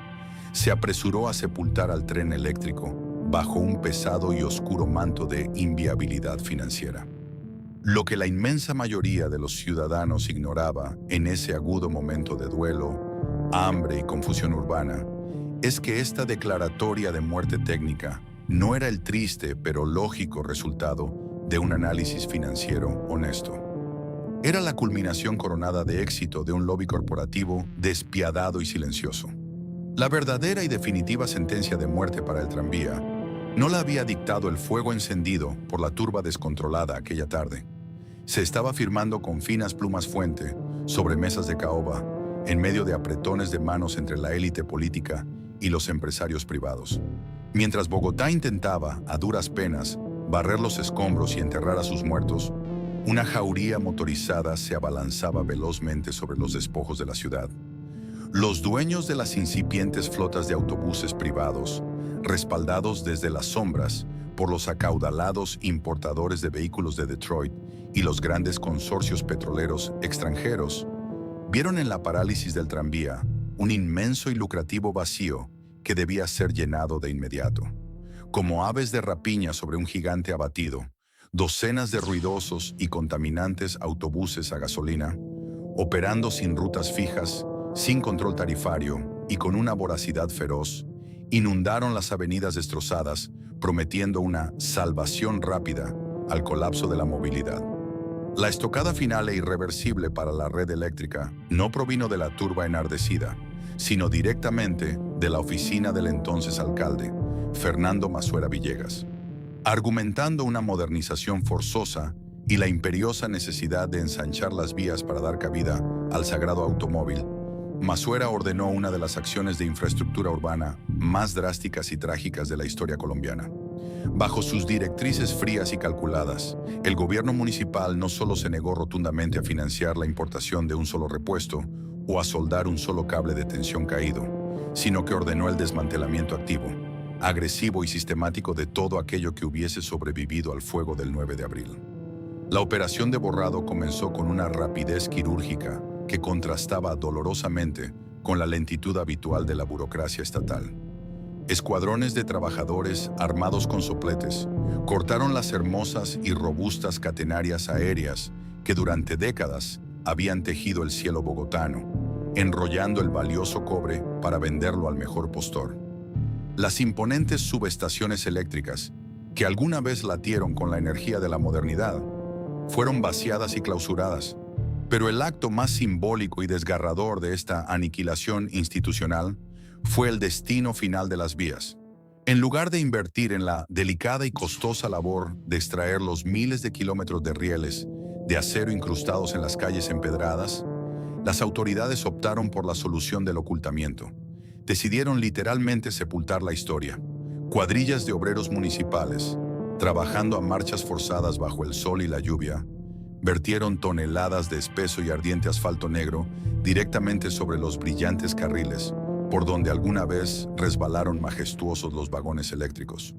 se apresuró a sepultar al tren eléctrico bajo un pesado y oscuro manto de inviabilidad financiera. Lo que la inmensa mayoría de los ciudadanos ignoraba en ese agudo momento de duelo, hambre y confusión urbana, es que esta declaratoria de muerte técnica no era el triste pero lógico resultado de un análisis financiero honesto. Era la culminación coronada de éxito de un lobby corporativo despiadado y silencioso. La verdadera y definitiva sentencia de muerte para el tranvía no la había dictado el fuego encendido por la turba descontrolada aquella tarde. Se estaba firmando con finas plumas fuente sobre mesas de caoba, en medio de apretones de manos entre la élite política y los empresarios privados. Mientras Bogotá intentaba, a duras penas, barrer los escombros y enterrar a sus muertos, una jauría motorizada se abalanzaba velozmente sobre los despojos de la ciudad. Los dueños de las incipientes flotas de autobuses privados, respaldados desde las sombras por los acaudalados importadores de vehículos de Detroit y los grandes consorcios petroleros extranjeros, vieron en la parálisis del tranvía un inmenso y lucrativo vacío que debía ser llenado de inmediato. Como aves de rapiña sobre un gigante abatido, docenas de ruidosos y contaminantes autobuses a gasolina, operando sin rutas fijas, sin control tarifario y con una voracidad feroz, inundaron las avenidas destrozadas, prometiendo una salvación rápida al colapso de la movilidad. La estocada final e irreversible para la red eléctrica no provino de la turba enardecida, sino directamente de la oficina del entonces alcalde, Fernando Massuera Villegas. Argumentando una modernización forzosa y la imperiosa necesidad de ensanchar las vías para dar cabida al sagrado automóvil, Massuera ordenó una de las acciones de infraestructura urbana más drásticas y trágicas de la historia colombiana. Bajo sus directrices frías y calculadas, el gobierno municipal no solo se negó rotundamente a financiar la importación de un solo repuesto o a soldar un solo cable de tensión caído, sino que ordenó el desmantelamiento activo, agresivo y sistemático de todo aquello que hubiese sobrevivido al fuego del 9 de abril. La operación de borrado comenzó con una rapidez quirúrgica que contrastaba dolorosamente con la lentitud habitual de la burocracia estatal. Escuadrones de trabajadores armados con sopletes cortaron las hermosas y robustas catenarias aéreas que durante décadas habían tejido el cielo bogotano, enrollando el valioso cobre para venderlo al mejor postor. Las imponentes subestaciones eléctricas, que alguna vez latieron con la energía de la modernidad, fueron vaciadas y clausuradas, pero el acto más simbólico y desgarrador de esta aniquilación institucional fue el destino final de las vías. En lugar de invertir en la delicada y costosa labor de extraer los miles de kilómetros de rieles de acero incrustados en las calles empedradas, las autoridades optaron por la solución del ocultamiento. Decidieron literalmente sepultar la historia. Cuadrillas de obreros municipales, trabajando a marchas forzadas bajo el sol y la lluvia, vertieron toneladas de espeso y ardiente asfalto negro directamente sobre los brillantes carriles, por donde alguna vez resbalaron majestuosos los vagones eléctricos.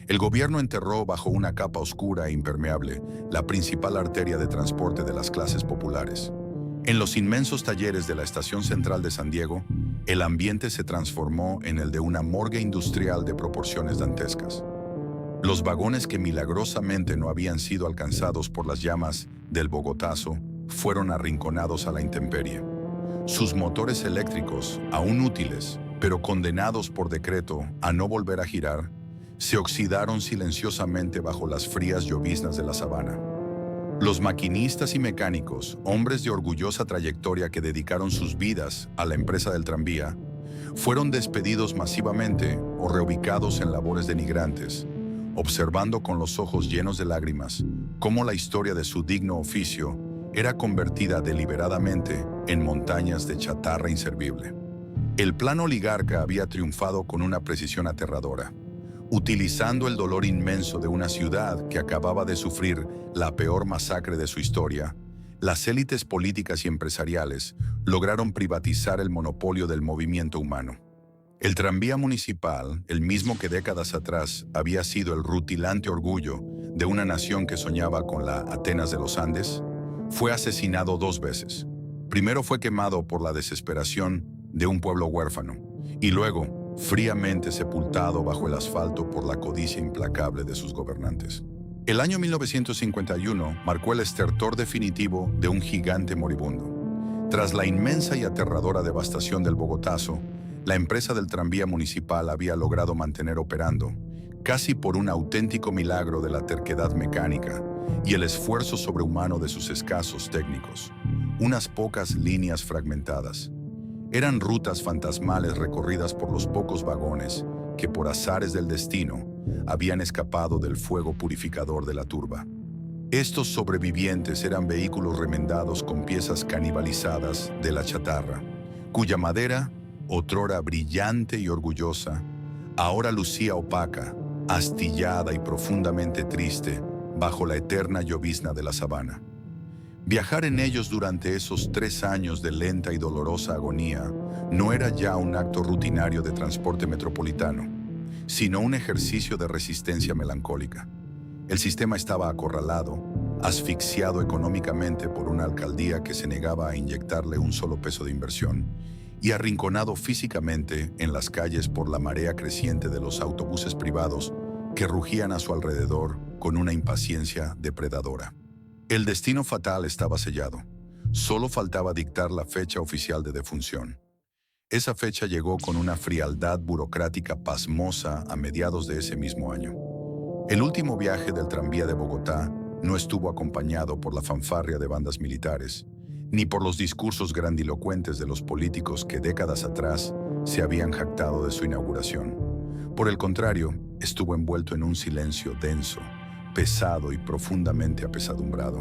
El gobierno enterró bajo una capa oscura e impermeable la principal arteria de transporte de las clases populares. En los inmensos talleres de la estación central de San Diego, el ambiente se transformó en el de una morgue industrial de proporciones dantescas. Los vagones que milagrosamente no habían sido alcanzados por las llamas del Bogotazo fueron arrinconados a la intemperie. Sus motores eléctricos, aún útiles, pero condenados por decreto a no volver a girar, se oxidaron silenciosamente bajo las frías lloviznas de la sabana. Los maquinistas y mecánicos, hombres de orgullosa trayectoria que dedicaron sus vidas a la empresa del tranvía, fueron despedidos masivamente o reubicados en labores denigrantes, observando con los ojos llenos de lágrimas cómo la historia de su digno oficio era convertida deliberadamente en montañas de chatarra inservible. El plan oligarca había triunfado con una precisión aterradora. Utilizando el dolor inmenso de una ciudad que acababa de sufrir la peor masacre de su historia, las élites políticas y empresariales lograron privatizar el monopolio del movimiento humano. El tranvía municipal, el mismo que décadas atrás había sido el rutilante orgullo de una nación que soñaba con la Atenas de los Andes, fue asesinado 2 veces. Primero fue quemado por la desesperación de un pueblo huérfano y luego fríamente sepultado bajo el asfalto por la codicia implacable de sus gobernantes. El año 1951 marcó el estertor definitivo de un gigante moribundo. Tras la inmensa y aterradora devastación del Bogotazo, la empresa del tranvía municipal había logrado mantener operando, casi por un auténtico milagro de la terquedad mecánica y el esfuerzo sobrehumano de sus escasos técnicos, unas pocas líneas fragmentadas. Eran rutas fantasmales recorridas por los pocos vagones que por azares del destino habían escapado del fuego purificador de la turba. Estos sobrevivientes eran vehículos remendados con piezas canibalizadas de la chatarra, cuya madera, otrora brillante y orgullosa, ahora lucía opaca, astillada y profundamente triste bajo la eterna llovizna de la sabana. Viajar en ellos durante esos 3 años de lenta y dolorosa agonía no era ya un acto rutinario de transporte metropolitano, sino un ejercicio de resistencia melancólica. El sistema estaba acorralado, asfixiado económicamente por una alcaldía que se negaba a inyectarle un solo peso de inversión, y arrinconado físicamente en las calles por la marea creciente de los autobuses privados que rugían a su alrededor con una impaciencia depredadora. El destino fatal estaba sellado. Solo faltaba dictar la fecha oficial de defunción. Esa fecha llegó con una frialdad burocrática pasmosa a mediados de ese mismo año. El último viaje del tranvía de Bogotá no estuvo acompañado por la fanfarria de bandas militares, ni por los discursos grandilocuentes de los políticos que décadas atrás se habían jactado de su inauguración. Por el contrario, estuvo envuelto en un silencio denso, pesado y profundamente apesadumbrado.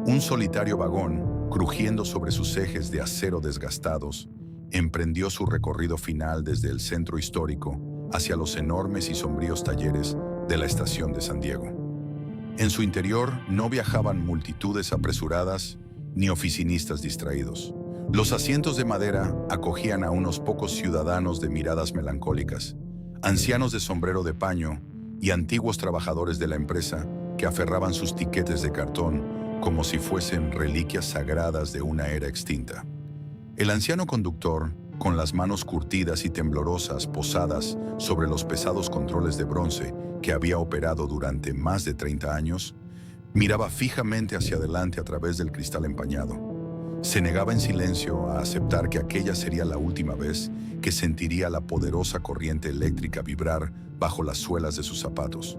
Un solitario vagón, crujiendo sobre sus ejes de acero desgastados, emprendió su recorrido final desde el centro histórico hacia los enormes y sombríos talleres de la estación de San Diego. En su interior no viajaban multitudes apresuradas ni oficinistas distraídos. Los asientos de madera acogían a unos pocos ciudadanos de miradas melancólicas, ancianos de sombrero de paño y antiguos trabajadores de la empresa que aferraban sus tiquetes de cartón como si fuesen reliquias sagradas de una era extinta. El anciano conductor, con las manos curtidas y temblorosas posadas sobre los pesados controles de bronce que había operado durante más de 30 años, miraba fijamente hacia adelante a través del cristal empañado. Se negaba en silencio a aceptar que aquella sería la última vez que sentiría la poderosa corriente eléctrica vibrar bajo las suelas de sus zapatos.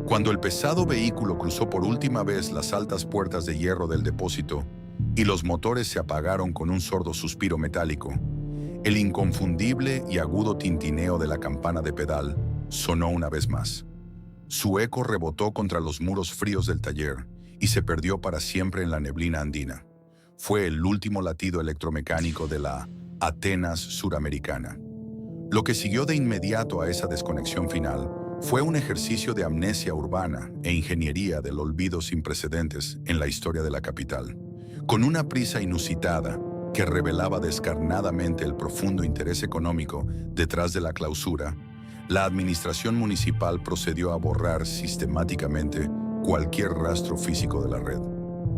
Cuando el pesado vehículo cruzó por última vez las altas puertas de hierro del depósito y los motores se apagaron con un sordo suspiro metálico, el inconfundible y agudo tintineo de la campana de pedal sonó una vez más. Su eco rebotó contra los muros fríos del taller y se perdió para siempre en la neblina andina. Fue el último latido electromecánico de la Atenas suramericana. Lo que siguió de inmediato a esa desconexión final fue un ejercicio de amnesia urbana e ingeniería del olvido sin precedentes en la historia de la capital. Con una prisa inusitada que revelaba descarnadamente el profundo interés económico detrás de la clausura, la administración municipal procedió a borrar sistemáticamente cualquier rastro físico de la red.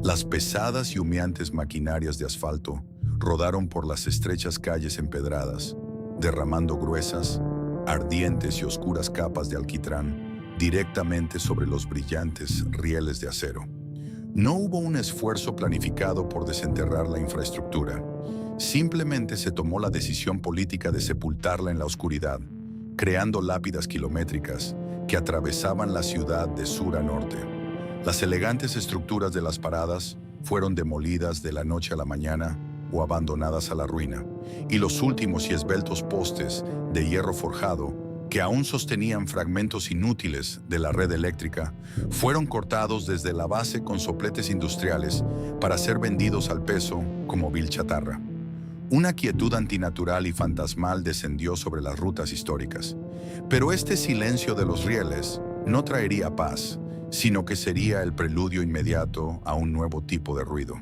Las pesadas y humeantes maquinarias de asfalto rodaron por las estrechas calles empedradas, derramando gruesas, ardientes y oscuras capas de alquitrán directamente sobre los brillantes rieles de acero. No hubo un esfuerzo planificado por desenterrar la infraestructura. Simplemente se tomó la decisión política de sepultarla en la oscuridad, creando lápidas kilométricas que atravesaban la ciudad de sur a norte. Las elegantes estructuras de las paradas fueron demolidas de la noche a la mañana o abandonadas a la ruina, y los últimos y esbeltos postes de hierro forjado, que aún sostenían fragmentos inútiles de la red eléctrica, fueron cortados desde la base con sopletes industriales para ser vendidos al peso como vil chatarra. Una quietud antinatural y fantasmal descendió sobre las rutas históricas. Pero este silencio de los rieles no traería paz, sino que sería el preludio inmediato a un nuevo tipo de ruido.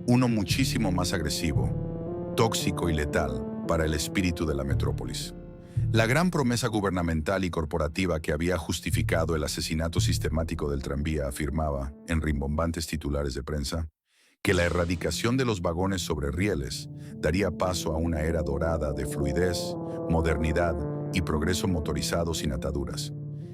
Uno muchísimo más agresivo, tóxico y letal para el espíritu de la metrópolis. La gran promesa gubernamental y corporativa que había justificado el asesinato sistemático del tranvía afirmaba, en rimbombantes titulares de prensa, que la erradicación de los vagones sobre rieles daría paso a una era dorada de fluidez, modernidad y progreso motorizado sin ataduras.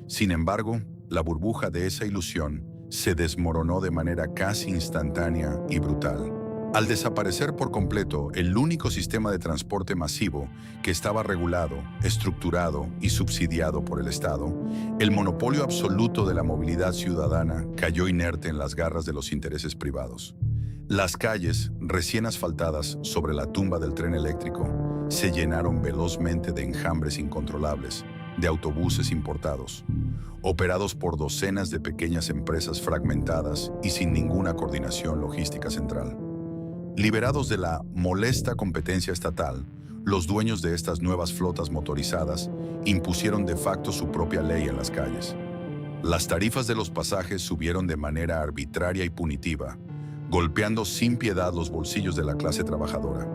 Sin embargo, la burbuja de esa ilusión se desmoronó de manera casi instantánea y brutal. Al desaparecer por completo el único sistema de transporte masivo que estaba regulado, estructurado y subsidiado por el Estado, el monopolio absoluto de la movilidad ciudadana cayó inerte en las garras de los intereses privados. Las calles, recién asfaltadas sobre la tumba del tren eléctrico, se llenaron velozmente de enjambres incontrolables, de autobuses importados, operados por docenas de pequeñas empresas fragmentadas y sin ninguna coordinación logística central. Liberados de la molesta competencia estatal, los dueños de estas nuevas flotas motorizadas impusieron de facto su propia ley en las calles. Las tarifas de los pasajes subieron de manera arbitraria y punitiva, golpeando sin piedad los bolsillos de la clase trabajadora.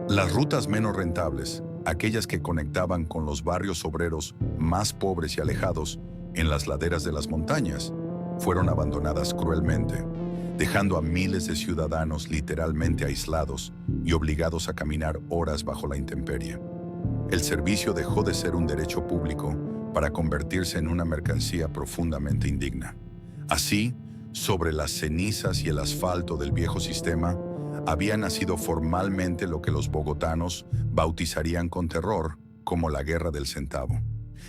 Las rutas menos rentables, aquellas que conectaban con los barrios obreros más pobres y alejados en las laderas de las montañas, fueron abandonadas cruelmente, dejando a miles de ciudadanos literalmente aislados y obligados a caminar horas bajo la intemperie. El servicio dejó de ser un derecho público para convertirse en una mercancía profundamente indigna. Así, sobre las cenizas y el asfalto del viejo sistema, había nacido formalmente lo que los bogotanos bautizarían con terror como la guerra del centavo.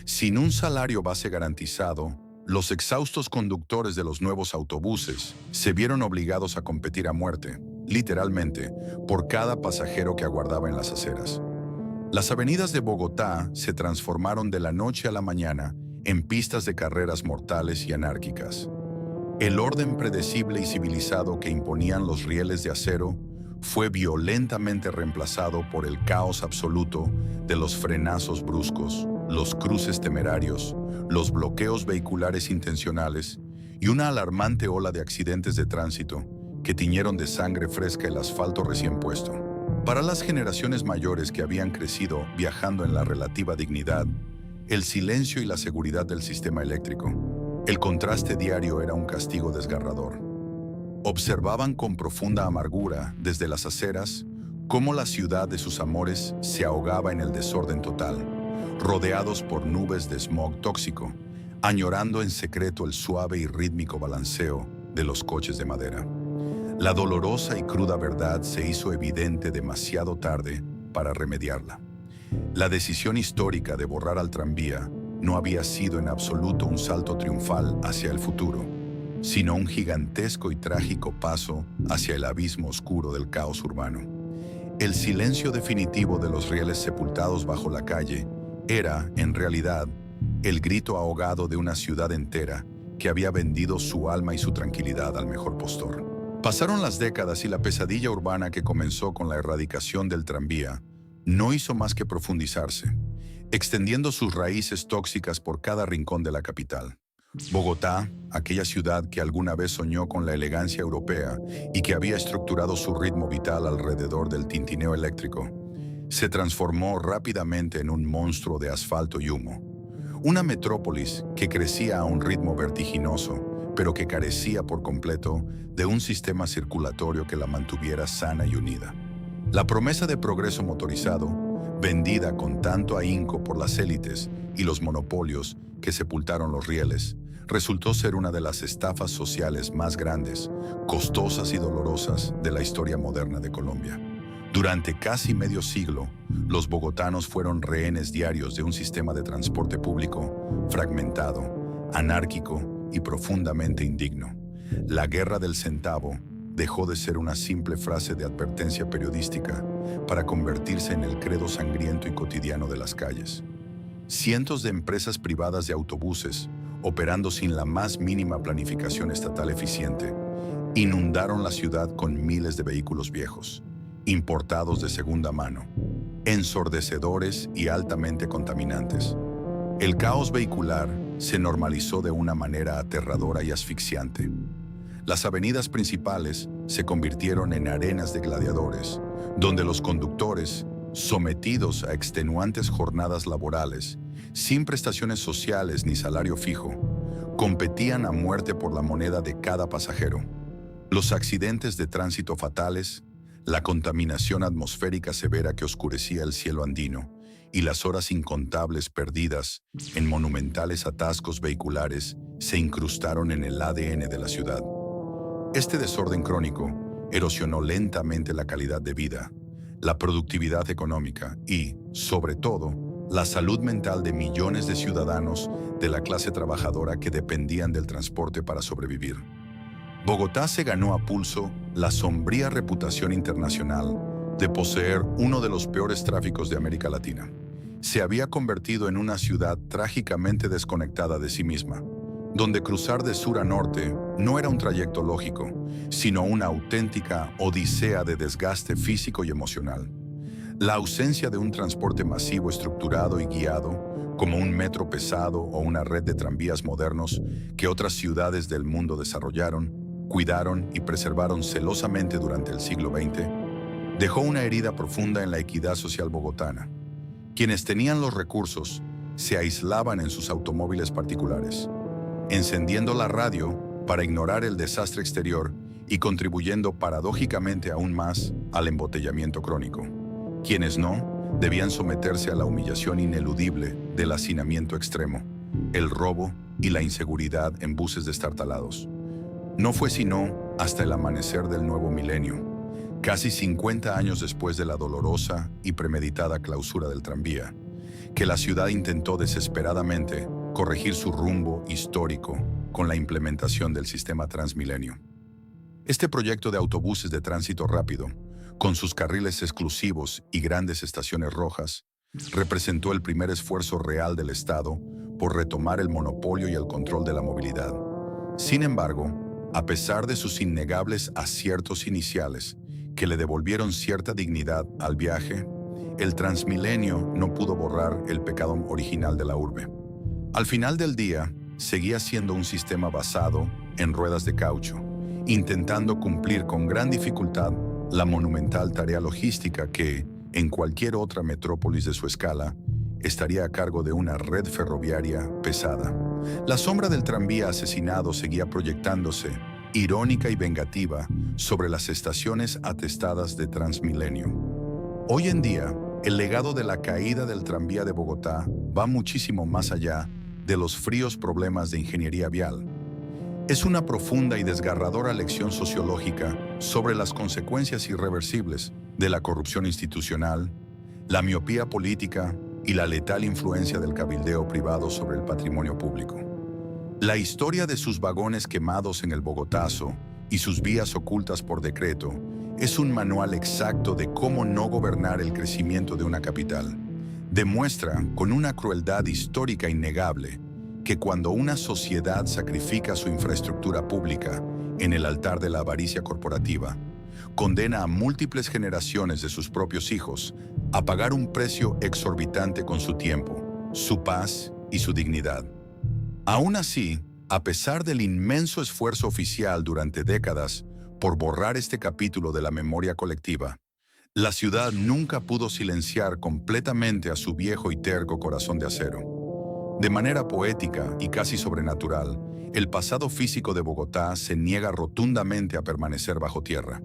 Sin un salario base garantizado, los exhaustos conductores de los nuevos autobuses se vieron obligados a competir a muerte, literalmente, por cada pasajero que aguardaba en las aceras. Las avenidas de Bogotá se transformaron de la noche a la mañana en pistas de carreras mortales y anárquicas. El orden predecible y civilizado que imponían los rieles de acero fue violentamente reemplazado por el caos absoluto de los frenazos bruscos, los cruces temerarios, los bloqueos vehiculares intencionales y una alarmante ola de accidentes de tránsito que tiñeron de sangre fresca el asfalto recién puesto. Para las generaciones mayores que habían crecido viajando en la relativa dignidad, el silencio y la seguridad del sistema eléctrico, el contraste diario era un castigo desgarrador. Observaban con profunda amargura desde las aceras cómo la ciudad de sus amores se ahogaba en el desorden total, rodeados por nubes de smog tóxico, añorando en secreto el suave y rítmico balanceo de los coches de madera. La dolorosa y cruda verdad se hizo evidente demasiado tarde para remediarla. La decisión histórica de borrar al tranvía no había sido en absoluto un salto triunfal hacia el futuro, sino un gigantesco y trágico paso hacia el abismo oscuro del caos urbano. El silencio definitivo de los rieles sepultados bajo la calle era, en realidad, el grito ahogado de una ciudad entera que había vendido su alma y su tranquilidad al mejor postor. Pasaron las décadas y la pesadilla urbana que comenzó con la erradicación del tranvía no hizo más que profundizarse, extendiendo sus raíces tóxicas por cada rincón de la capital. Bogotá, aquella ciudad que alguna vez soñó con la elegancia europea y que había estructurado su ritmo vital alrededor del tintineo eléctrico, se transformó rápidamente en un monstruo de asfalto y humo. Una metrópolis que crecía a un ritmo vertiginoso, pero que carecía por completo de un sistema circulatorio que la mantuviera sana y unida. La promesa de progreso motorizado, vendida con tanto ahínco por las élites y los monopolios que sepultaron los rieles, resultó ser una de las estafas sociales más grandes, costosas y dolorosas de la historia moderna de Colombia. Durante casi medio siglo, los bogotanos fueron rehenes diarios de un sistema de transporte público fragmentado, anárquico y profundamente indigno. La guerra del centavo dejó de ser una simple frase de advertencia periodística para convertirse en el credo sangriento y cotidiano de las calles. Cientos de empresas privadas de autobuses, operando sin la más mínima planificación estatal eficiente, inundaron la ciudad con miles de vehículos viejos, importados de segunda mano, ensordecedores y altamente contaminantes. El caos vehicular se normalizó de una manera aterradora y asfixiante. Las avenidas principales se convirtieron en arenas de gladiadores, donde los conductores, sometidos a extenuantes jornadas laborales, sin prestaciones sociales ni salario fijo, competían a muerte por la moneda de cada pasajero. Los accidentes de tránsito fatales, la contaminación atmosférica severa que oscurecía el cielo andino y las horas incontables perdidas en monumentales atascos vehiculares se incrustaron en el ADN de la ciudad. Este desorden crónico erosionó lentamente la calidad de vida, la productividad económica y, sobre todo, la salud mental de millones de ciudadanos de la clase trabajadora que dependían del transporte para sobrevivir. Bogotá se ganó a pulso la sombría reputación internacional de poseer uno de los peores tráficos de América Latina. Se había convertido en una ciudad trágicamente desconectada de sí misma, donde cruzar de sur a norte no era un trayecto lógico, sino una auténtica odisea de desgaste físico y emocional. La ausencia de un transporte masivo estructurado y guiado, como un metro pesado o una red de tranvías modernos que otras ciudades del mundo desarrollaron, cuidaron y preservaron celosamente durante el siglo XX, dejó una herida profunda en la equidad social bogotana. Quienes tenían los recursos se aislaban en sus automóviles particulares, encendiendo la radio para ignorar el desastre exterior y contribuyendo paradójicamente aún más al embotellamiento crónico. Quienes no, debían someterse a la humillación ineludible del hacinamiento extremo, el robo y la inseguridad en buses destartalados. No fue sino hasta el amanecer del nuevo milenio, casi 50 años después de la dolorosa y premeditada clausura del tranvía, que la ciudad intentó desesperadamente corregir su rumbo histórico con la implementación del sistema Transmilenio. Este proyecto de autobuses de tránsito rápido, con sus carriles exclusivos y grandes estaciones rojas, representó el primer esfuerzo real del Estado por retomar el monopolio y el control de la movilidad. Sin embargo, a pesar de sus innegables aciertos iniciales, que le devolvieron cierta dignidad al viaje, el Transmilenio no pudo borrar el pecado original de la urbe. Al final del día, seguía siendo un sistema basado en ruedas de caucho, intentando cumplir con gran dificultad la monumental tarea logística que, en cualquier otra metrópolis de su escala, estaría a cargo de una red ferroviaria pesada. La sombra del tranvía asesinado seguía proyectándose, irónica y vengativa, sobre las estaciones atestadas de Transmilenio. Hoy en día, el legado de la caída del tranvía de Bogotá va muchísimo más allá de los fríos problemas de ingeniería vial. Es una profunda y desgarradora lección sociológica sobre las consecuencias irreversibles de la corrupción institucional, la miopía política y la letal influencia del cabildeo privado sobre el patrimonio público. La historia de sus vagones quemados en el Bogotazo y sus vías ocultas por decreto es un manual exacto de cómo no gobernar el crecimiento de una capital. Demuestra con una crueldad histórica innegable que cuando una sociedad sacrifica su infraestructura pública en el altar de la avaricia corporativa, condena a múltiples generaciones de sus propios hijos a pagar un precio exorbitante con su tiempo, su paz y su dignidad. Aún así, a pesar del inmenso esfuerzo oficial durante décadas por borrar este capítulo de la memoria colectiva, la ciudad nunca pudo silenciar completamente a su viejo y terco corazón de acero. De manera poética y casi sobrenatural, el pasado físico de Bogotá se niega rotundamente a permanecer bajo tierra.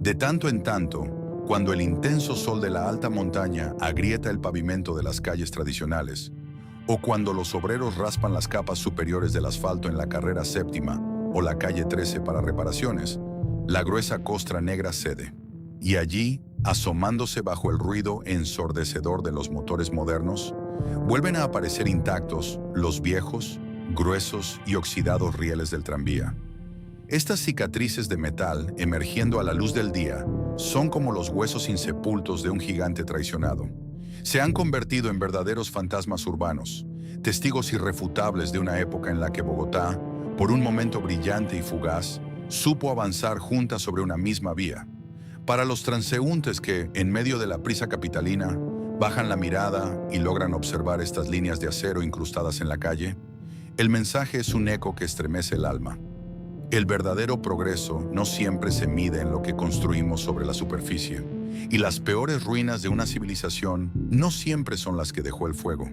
De tanto en tanto, cuando el intenso sol de la alta montaña agrieta el pavimento de las calles tradicionales, o cuando los obreros raspan las capas superiores del asfalto en la carrera séptima o la calle 13 para reparaciones, la gruesa costra negra cede. Y allí, asomándose bajo el ruido ensordecedor de los motores modernos, vuelven a aparecer intactos los viejos, gruesos y oxidados rieles del tranvía. Estas cicatrices de metal, emergiendo a la luz del día, son como los huesos insepultos de un gigante traicionado. Se han convertido en verdaderos fantasmas urbanos, testigos irrefutables de una época en la que Bogotá, por un momento brillante y fugaz, supo avanzar juntas sobre una misma vía, Para los transeúntes que, en medio de la prisa capitalina, bajan la mirada y logran observar estas líneas de acero incrustadas en la calle, el mensaje es un eco que estremece el alma. El verdadero progreso no siempre se mide en lo que construimos sobre la superficie, y las peores ruinas de una civilización no siempre son las que dejó el fuego,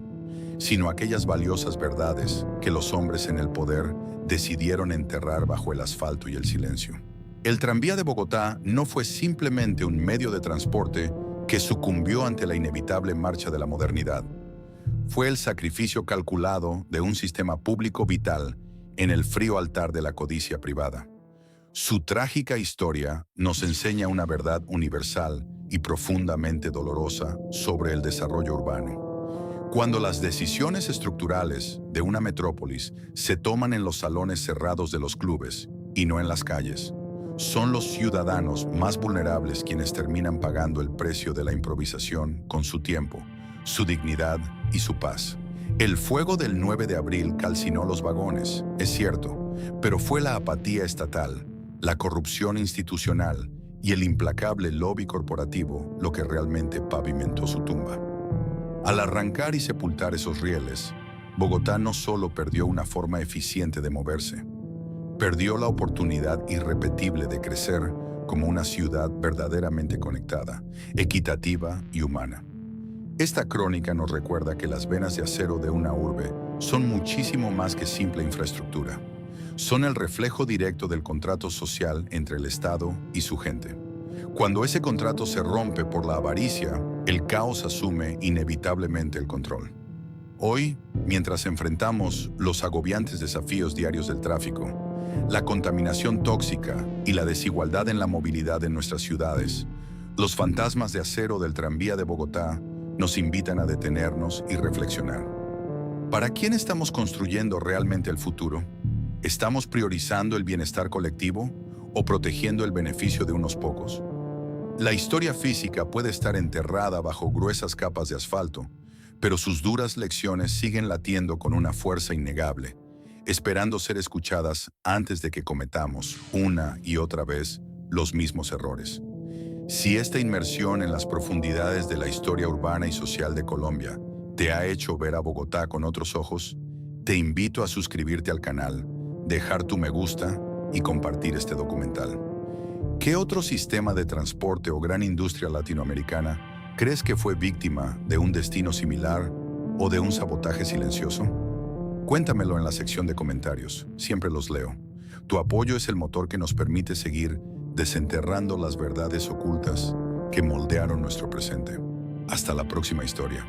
sino aquellas valiosas verdades que los hombres en el poder decidieron enterrar bajo el asfalto y el silencio. El tranvía de Bogotá no fue simplemente un medio de transporte que sucumbió ante la inevitable marcha de la modernidad. Fue el sacrificio calculado de un sistema público vital en el frío altar de la codicia privada. Su trágica historia nos enseña una verdad universal y profundamente dolorosa sobre el desarrollo urbano. Cuando las decisiones estructurales de una metrópolis se toman en los salones cerrados de los clubes y no en las calles, son los ciudadanos más vulnerables quienes terminan pagando el precio de la improvisación con su tiempo, su dignidad y su paz. El fuego del 9 de abril calcinó los vagones, es cierto, pero fue la apatía estatal, la corrupción institucional y el implacable lobby corporativo lo que realmente pavimentó su tumba. Al arrancar y sepultar esos rieles, Bogotá no solo perdió una forma eficiente de moverse, perdió la oportunidad irrepetible de crecer como una ciudad verdaderamente conectada, equitativa y humana. Esta crónica nos recuerda que las venas de acero de una urbe son muchísimo más que simple infraestructura. Son el reflejo directo del contrato social entre el Estado y su gente. Cuando ese contrato se rompe por la avaricia, el caos asume inevitablemente el control. Hoy, mientras enfrentamos los agobiantes desafíos diarios del tráfico, la contaminación tóxica y la desigualdad en la movilidad en nuestras ciudades, los fantasmas de acero del tranvía de Bogotá nos invitan a detenernos y reflexionar. ¿Para quién estamos construyendo realmente el futuro? ¿Estamos priorizando el bienestar colectivo o protegiendo el beneficio de unos pocos? La historia física puede estar enterrada bajo gruesas capas de asfalto, pero sus duras lecciones siguen latiendo con una fuerza innegable, esperando ser escuchadas antes de que cometamos una y otra vez los mismos errores. Si esta inmersión en las profundidades de la historia urbana y social de Colombia te ha hecho ver a Bogotá con otros ojos, te invito a suscribirte al canal, dejar tu me gusta y compartir este documental. ¿Qué otro sistema de transporte o gran industria latinoamericana crees que fue víctima de un destino similar o de un sabotaje silencioso? Cuéntamelo en la sección de comentarios, siempre los leo. Tu apoyo es el motor que nos permite seguir desenterrando las verdades ocultas que moldearon nuestro presente. Hasta la próxima historia.